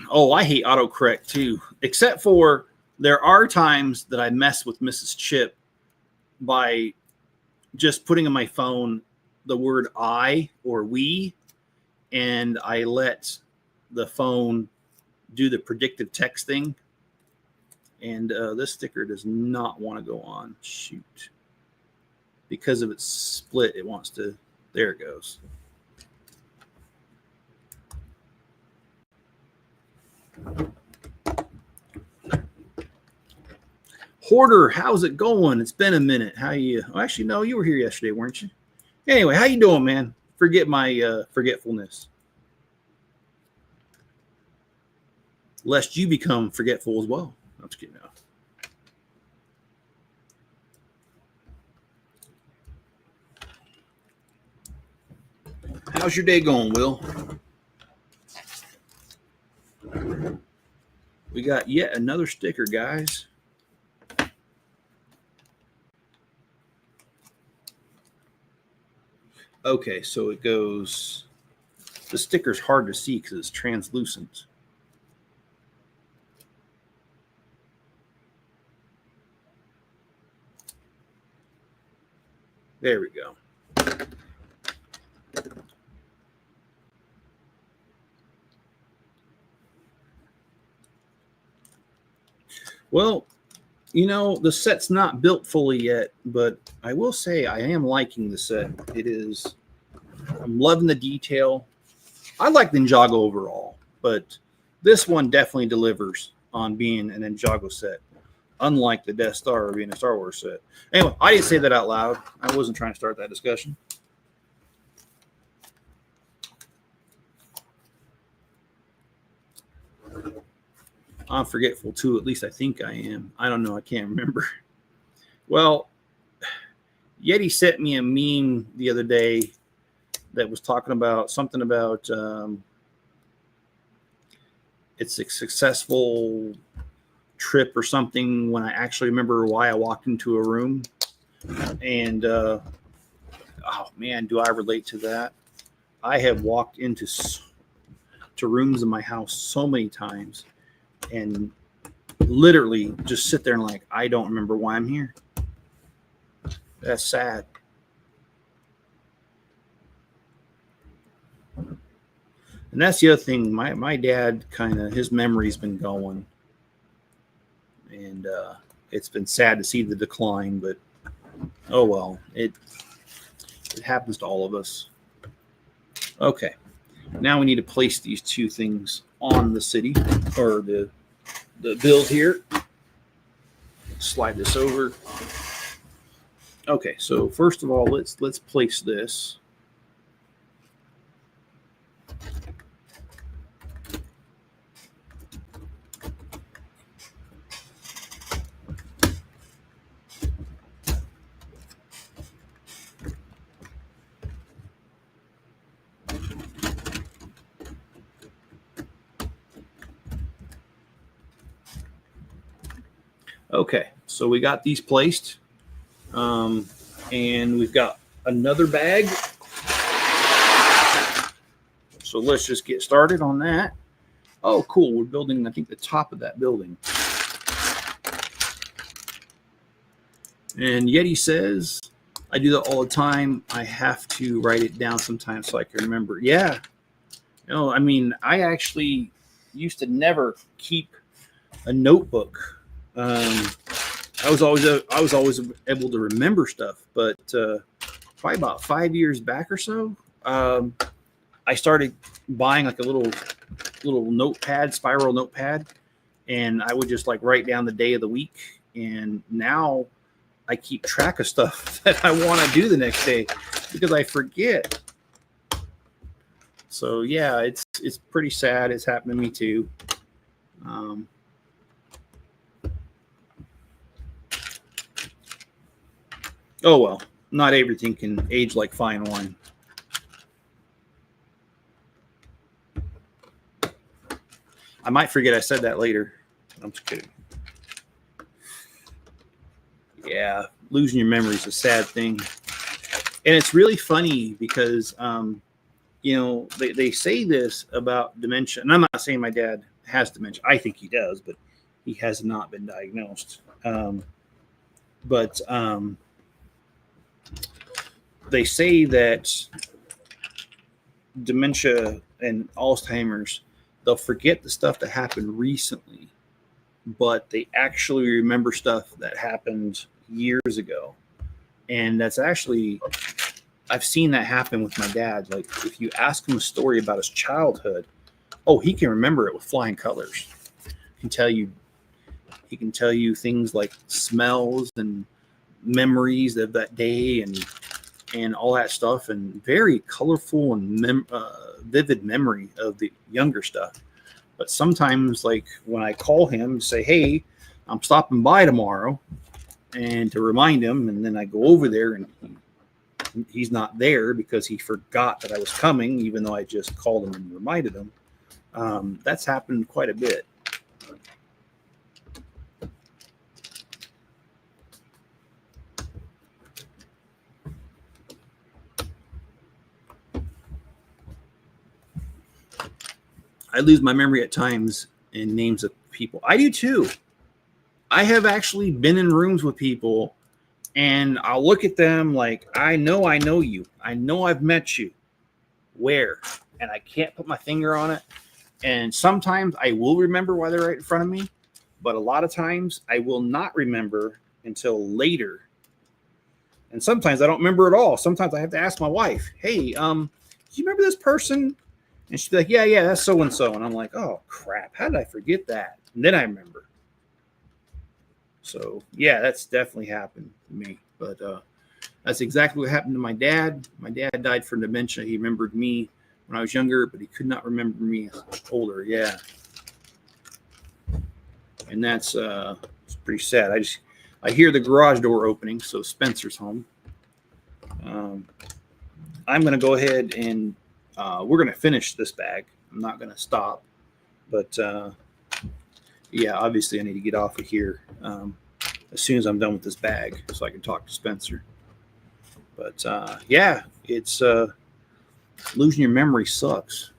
Oh, I hate autocorrect too, except for there are times that I mess with Mrs. Chip by just putting in my phone the word I or we, and I let the phone do the predictive text thing. And this sticker does not want to go on. Shoot. Because of its split, it wants to. There it goes. Hoarder, how's it going? It's been a minute. How you? Oh, actually, no, you were here yesterday, weren't you? Anyway, how you doing, man? Forget my forgetfulness. Lest you become forgetful as well. I'm just kidding. How's your day going, Will? We got yet another sticker, guys. Okay, so it goes, the sticker's hard to see because it's translucent. There we go. Well, you know, the set's not built fully yet, but I will say I am liking the set. It is, I'm loving the detail. I like Ninjago overall, but this one definitely delivers on being an Ninjago set, unlike the Death Star being a Star Wars set. Anyway, I didn't say that out loud. I wasn't trying to start that discussion. I'm forgetful too. At least I think I am. I don't know. I can't remember. Well, Yeti sent me a meme the other day that was talking about something about it's a successful trip or something when I actually remember why I walked into a room. And oh man, do I relate to that? I have walked into rooms in my house so many times and literally just sit there and like, I don't remember why I'm here. That's sad. And that's the other thing. My dad kind of, his memory's been going. And it's been sad to see the decline, but oh well, it happens to all of us. Okay, now we need to place these two things on the city, or the build here. Slide this over. Okay, so first of all, let's place this. Okay, so we got these placed, and we've got another bag. So let's just get started on that. Oh, cool. We're building, I think, the top of that building. And Yeti says, I do that all the time. I have to write it down sometimes so I can remember. Yeah. You know, I mean, I actually used to never keep a notebook. I was always able to remember stuff, but probably about 5 years back or so, I started buying like a little notepad, spiral notepad, and I would just like write down the day of the week. And now I keep track of stuff that I want to do the next day because I forget. So yeah, it's pretty sad. It's happened to me too. Oh well, not everything can age like fine wine. I might forget I said that later. I'm just kidding. Yeah, losing your memory is a sad thing. And it's really funny because, you know, they say this about dementia. And I'm not saying my dad has dementia. I think he does, but he has not been diagnosed. But they say that dementia and Alzheimer's, they'll forget the stuff that happened recently, but they actually remember stuff that happened years ago. And that's actually, I've seen that happen with my dad. Like if you ask him a story about his childhood, oh, he can remember it with flying colors. He can tell you things like smells and memories of that day and all that stuff, and very colorful and vivid memory of the younger stuff. But sometimes, like when I call him and say, hey, I'm stopping by tomorrow, and to remind him, and then I go over there and he's not there because he forgot that I was coming, even though I just called him and reminded him. That's happened quite a bit. I lose my memory at times in names of people. I do too. I have actually been in rooms with people and I'll look at them like, I know you. I know I've met you. Where? And I can't put my finger on it. And sometimes I will remember why they're right in front of me, but a lot of times I will not remember until later. And sometimes I don't remember at all. Sometimes I have to ask my wife, hey, do you remember this person? And she'd be like, yeah, that's so-and-so. And I'm like, oh, crap. How did I forget that? And then I remember. So, yeah, that's definitely happened to me. But that's exactly what happened to my dad. My dad died from dementia. He remembered me when I was younger, but he could not remember me as older. Yeah. And that's it's pretty sad. I hear the garage door opening, so Spencer's home. I'm going to go ahead and we're going to finish this bag. I'm not going to stop. But, yeah, obviously I need to get off of here as soon as I'm done with this bag so I can talk to Spencer. But, yeah, it's losing your memory sucks.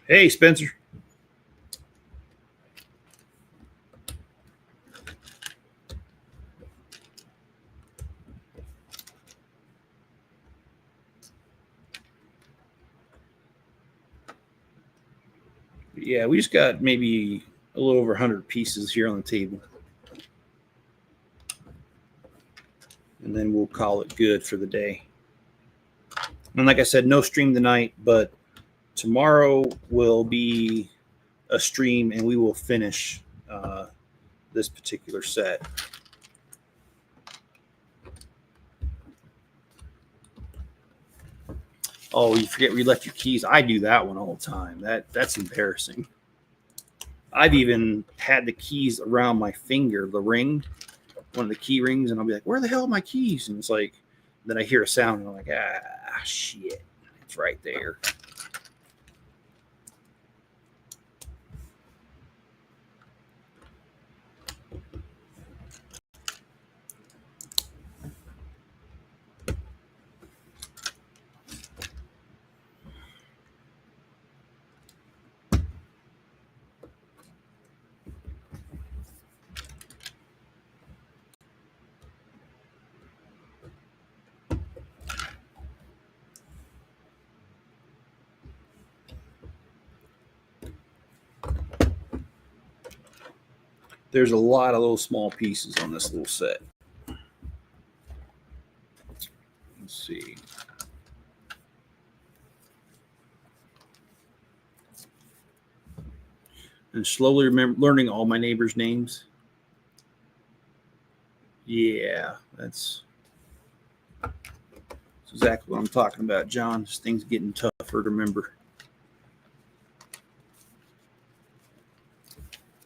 Hey, Spencer. Yeah, we just got maybe a little over 100 pieces here on the table. And then we'll call it good for the day. And like I said, no stream tonight, but tomorrow will be a stream and we will finish this particular set. Oh, you forget where you left your keys. I do that one all the time. That's embarrassing. I've even had the keys around my finger, the ring, one of the key rings, and I'll be like, where the hell are my keys? And it's like, then I hear a sound and I'm like, shit, it's right there. There's a lot of little small pieces on this little set. Let's see. And slowly learning all my neighbors' names. Yeah, that's exactly what I'm talking about, John. Just things getting tougher to remember.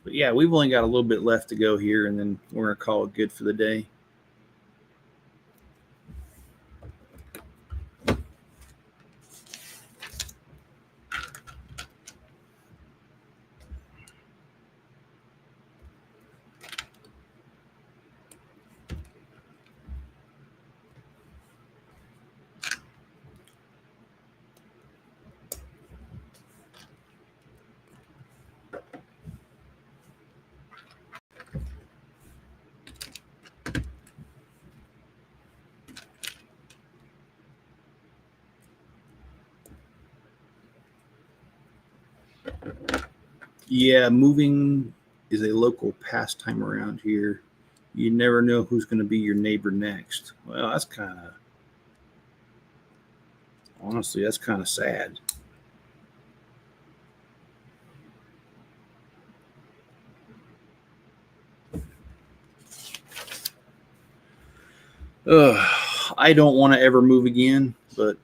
But yeah, we've only got a little bit left to go here, and then we're going to call it good for the day. Yeah, moving is a local pastime around here. You never know who's going to be your neighbor next. Well, that's kind of, honestly, that's kind of sad. I don't want to ever move again, but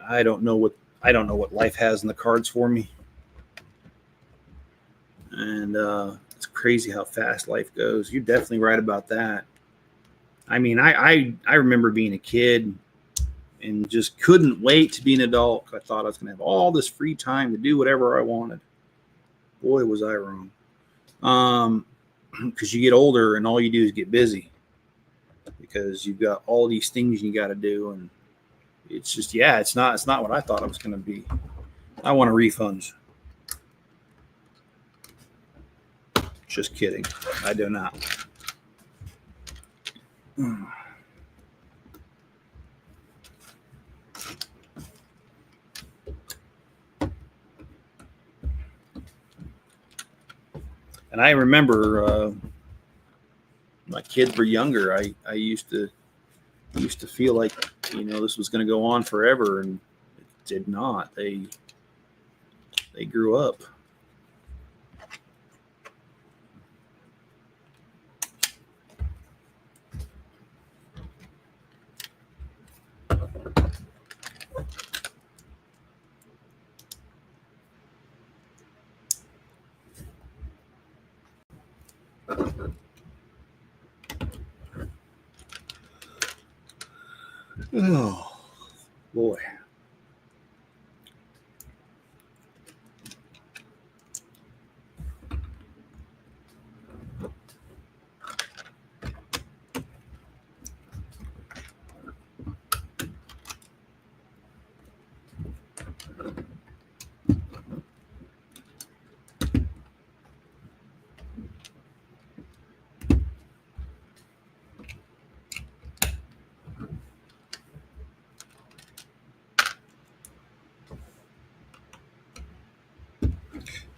I don't know what life has in the cards for me. And it's crazy how fast life goes. You're definitely right about that. I mean, I remember being a kid and just couldn't wait to be an adult. I thought I was going to have all this free time to do whatever I wanted. Boy, was I wrong. Because you get older and all you do is get busy because you've got all these things you got to do, and it's just, yeah, it's not what I thought it was going to be. I want a refund. Just kidding. I do not. And I remember my kids were younger. I used to feel like, this was going to go on forever, and it did not. They grew up. Oh, boy.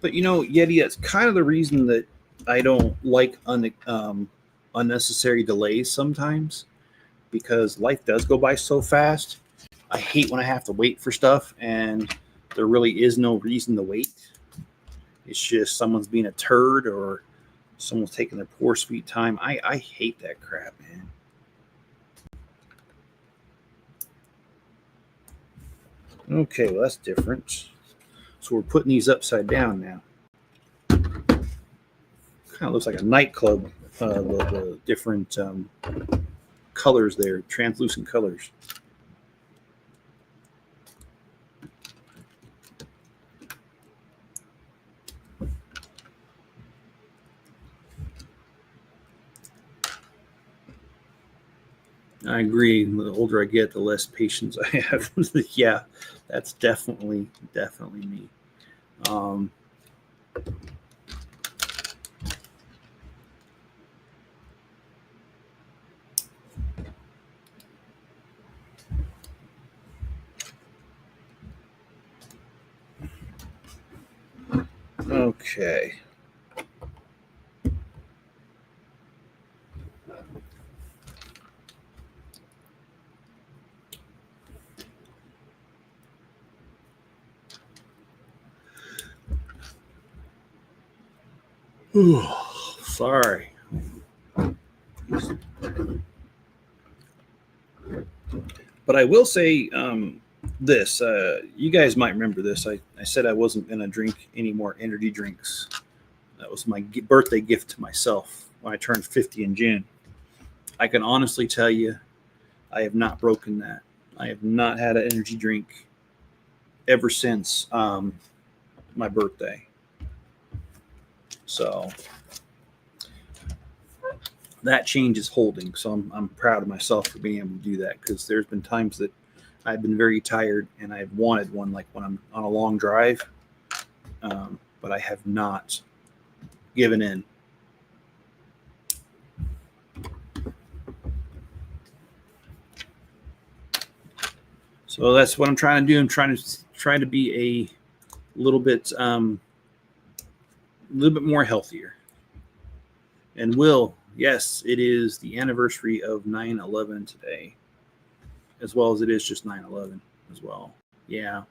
But Yeti, that's kind of the reason that I don't like unnecessary delays sometimes, because life does go by so fast. I hate when I have to wait for stuff and there really is no reason to wait. It's just someone's being a turd or someone's taking their poor sweet time. I hate that crap, man. Okay, well, that's different. So we're putting these upside down now. Kind of looks like a nightclub. The different colors there, translucent colors. I agree. The older I get, the less patience I have. Yeah, that's definitely me. Okay. Sorry. But I will say this. You guys might remember this. I said I wasn't going to drink any more energy drinks. That was my birthday gift to myself when I turned 50 in June. I can honestly tell you, I have not broken that. I have not had an energy drink ever since my birthday. So that change is holding. So I'm proud of myself for being able to do that, because there's been times that I've been very tired and I've wanted one, like when I'm on a long drive, but I have not given in. So that's what I'm trying to do. I'm trying to be a little bit more healthier. And yes, it is the anniversary of 9/11 today, as well as it is just 9/11 as well. Yeah.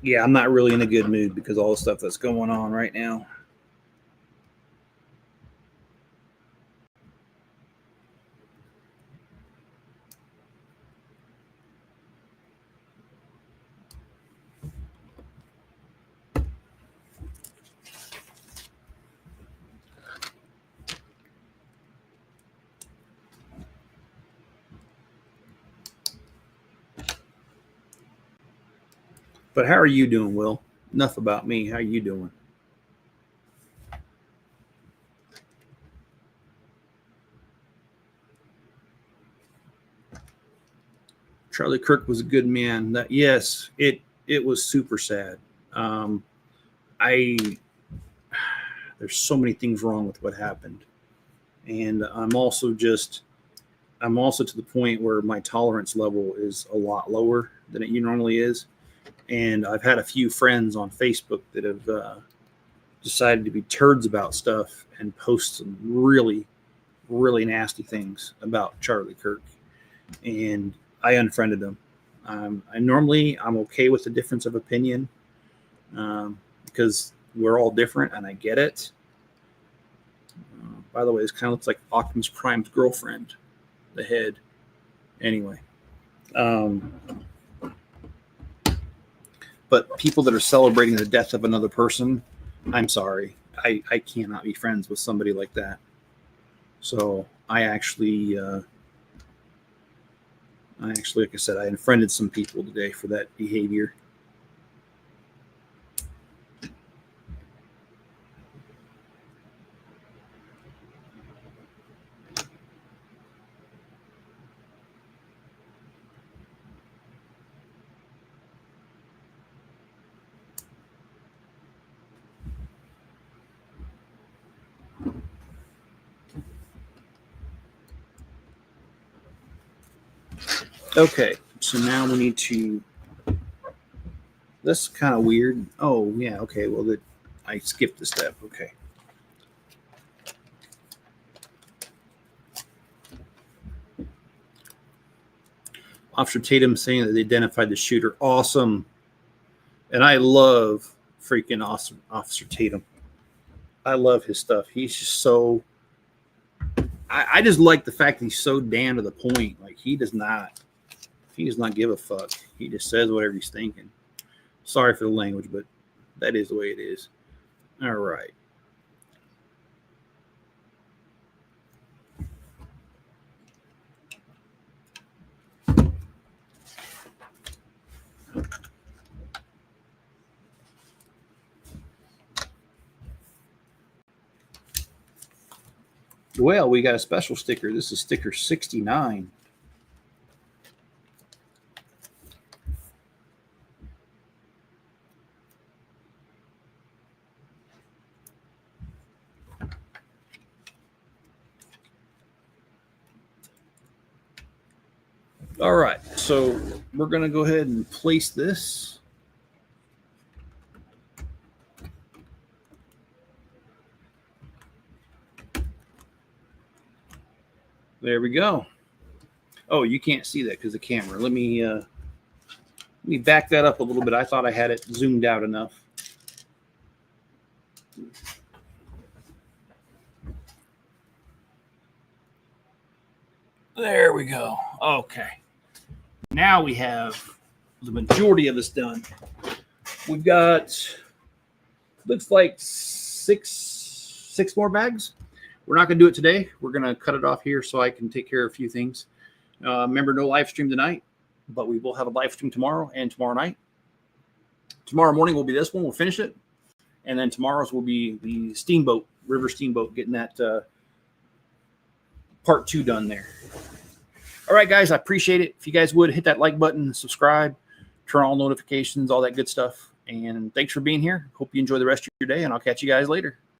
Yeah, I'm not really in a good mood because all the stuff that's going on right now. But how are you doing, Will? Enough about me. How are you doing? Charlie Kirk was a good man. That yes, it was super sad. I there's so many things wrong with what happened, and I'm also to the point where my tolerance level is a lot lower than it normally is, and I've had a few friends on Facebook that have decided to be turds about stuff and post some really, really nasty things about Charlie Kirk, and I unfriended them. I'm okay with the difference of opinion because we're all different, and I get it. By the way, this kind of looks like Optimus Prime's girlfriend, the head. Anyway, but people that are celebrating the death of another person, I'm sorry, I cannot be friends with somebody like that. So I actually, like I said, I unfriended some people today for that behavior. Okay, so now we need to. That's kind of weird. Oh yeah, okay. Well, I skipped a step. Okay. Officer Tatum saying that they identified the shooter. Awesome. And I love freaking awesome Officer Tatum. I love his stuff. He's just so. I just like the fact that he's so damn to the point. Like he does not give a fuck. He just says whatever he's thinking. Sorry for the language, but that is the way it is. All right. Well, we got a special sticker. This is sticker 69. All right, so we're going to go ahead and place this. There we go. Oh, you can't see that because the camera. Let me back that up a little bit. I thought I had it zoomed out enough. There we go. Okay. Now we have the majority of this done. We've got, looks like six more bags. We're not going to do it today. We're going to cut it off here so I can take care of a few things. Remember, no live stream tonight, but we will have a live stream tomorrow and tomorrow night. Tomorrow morning will be this one. We'll finish it. And then tomorrow's will be the steamboat, river steamboat, getting that part 2 done there. All right, guys, I appreciate it. If you guys would hit that like button, subscribe, turn on notifications, all that good stuff. And thanks for being here. Hope you enjoy the rest of your day, and I'll catch you guys later.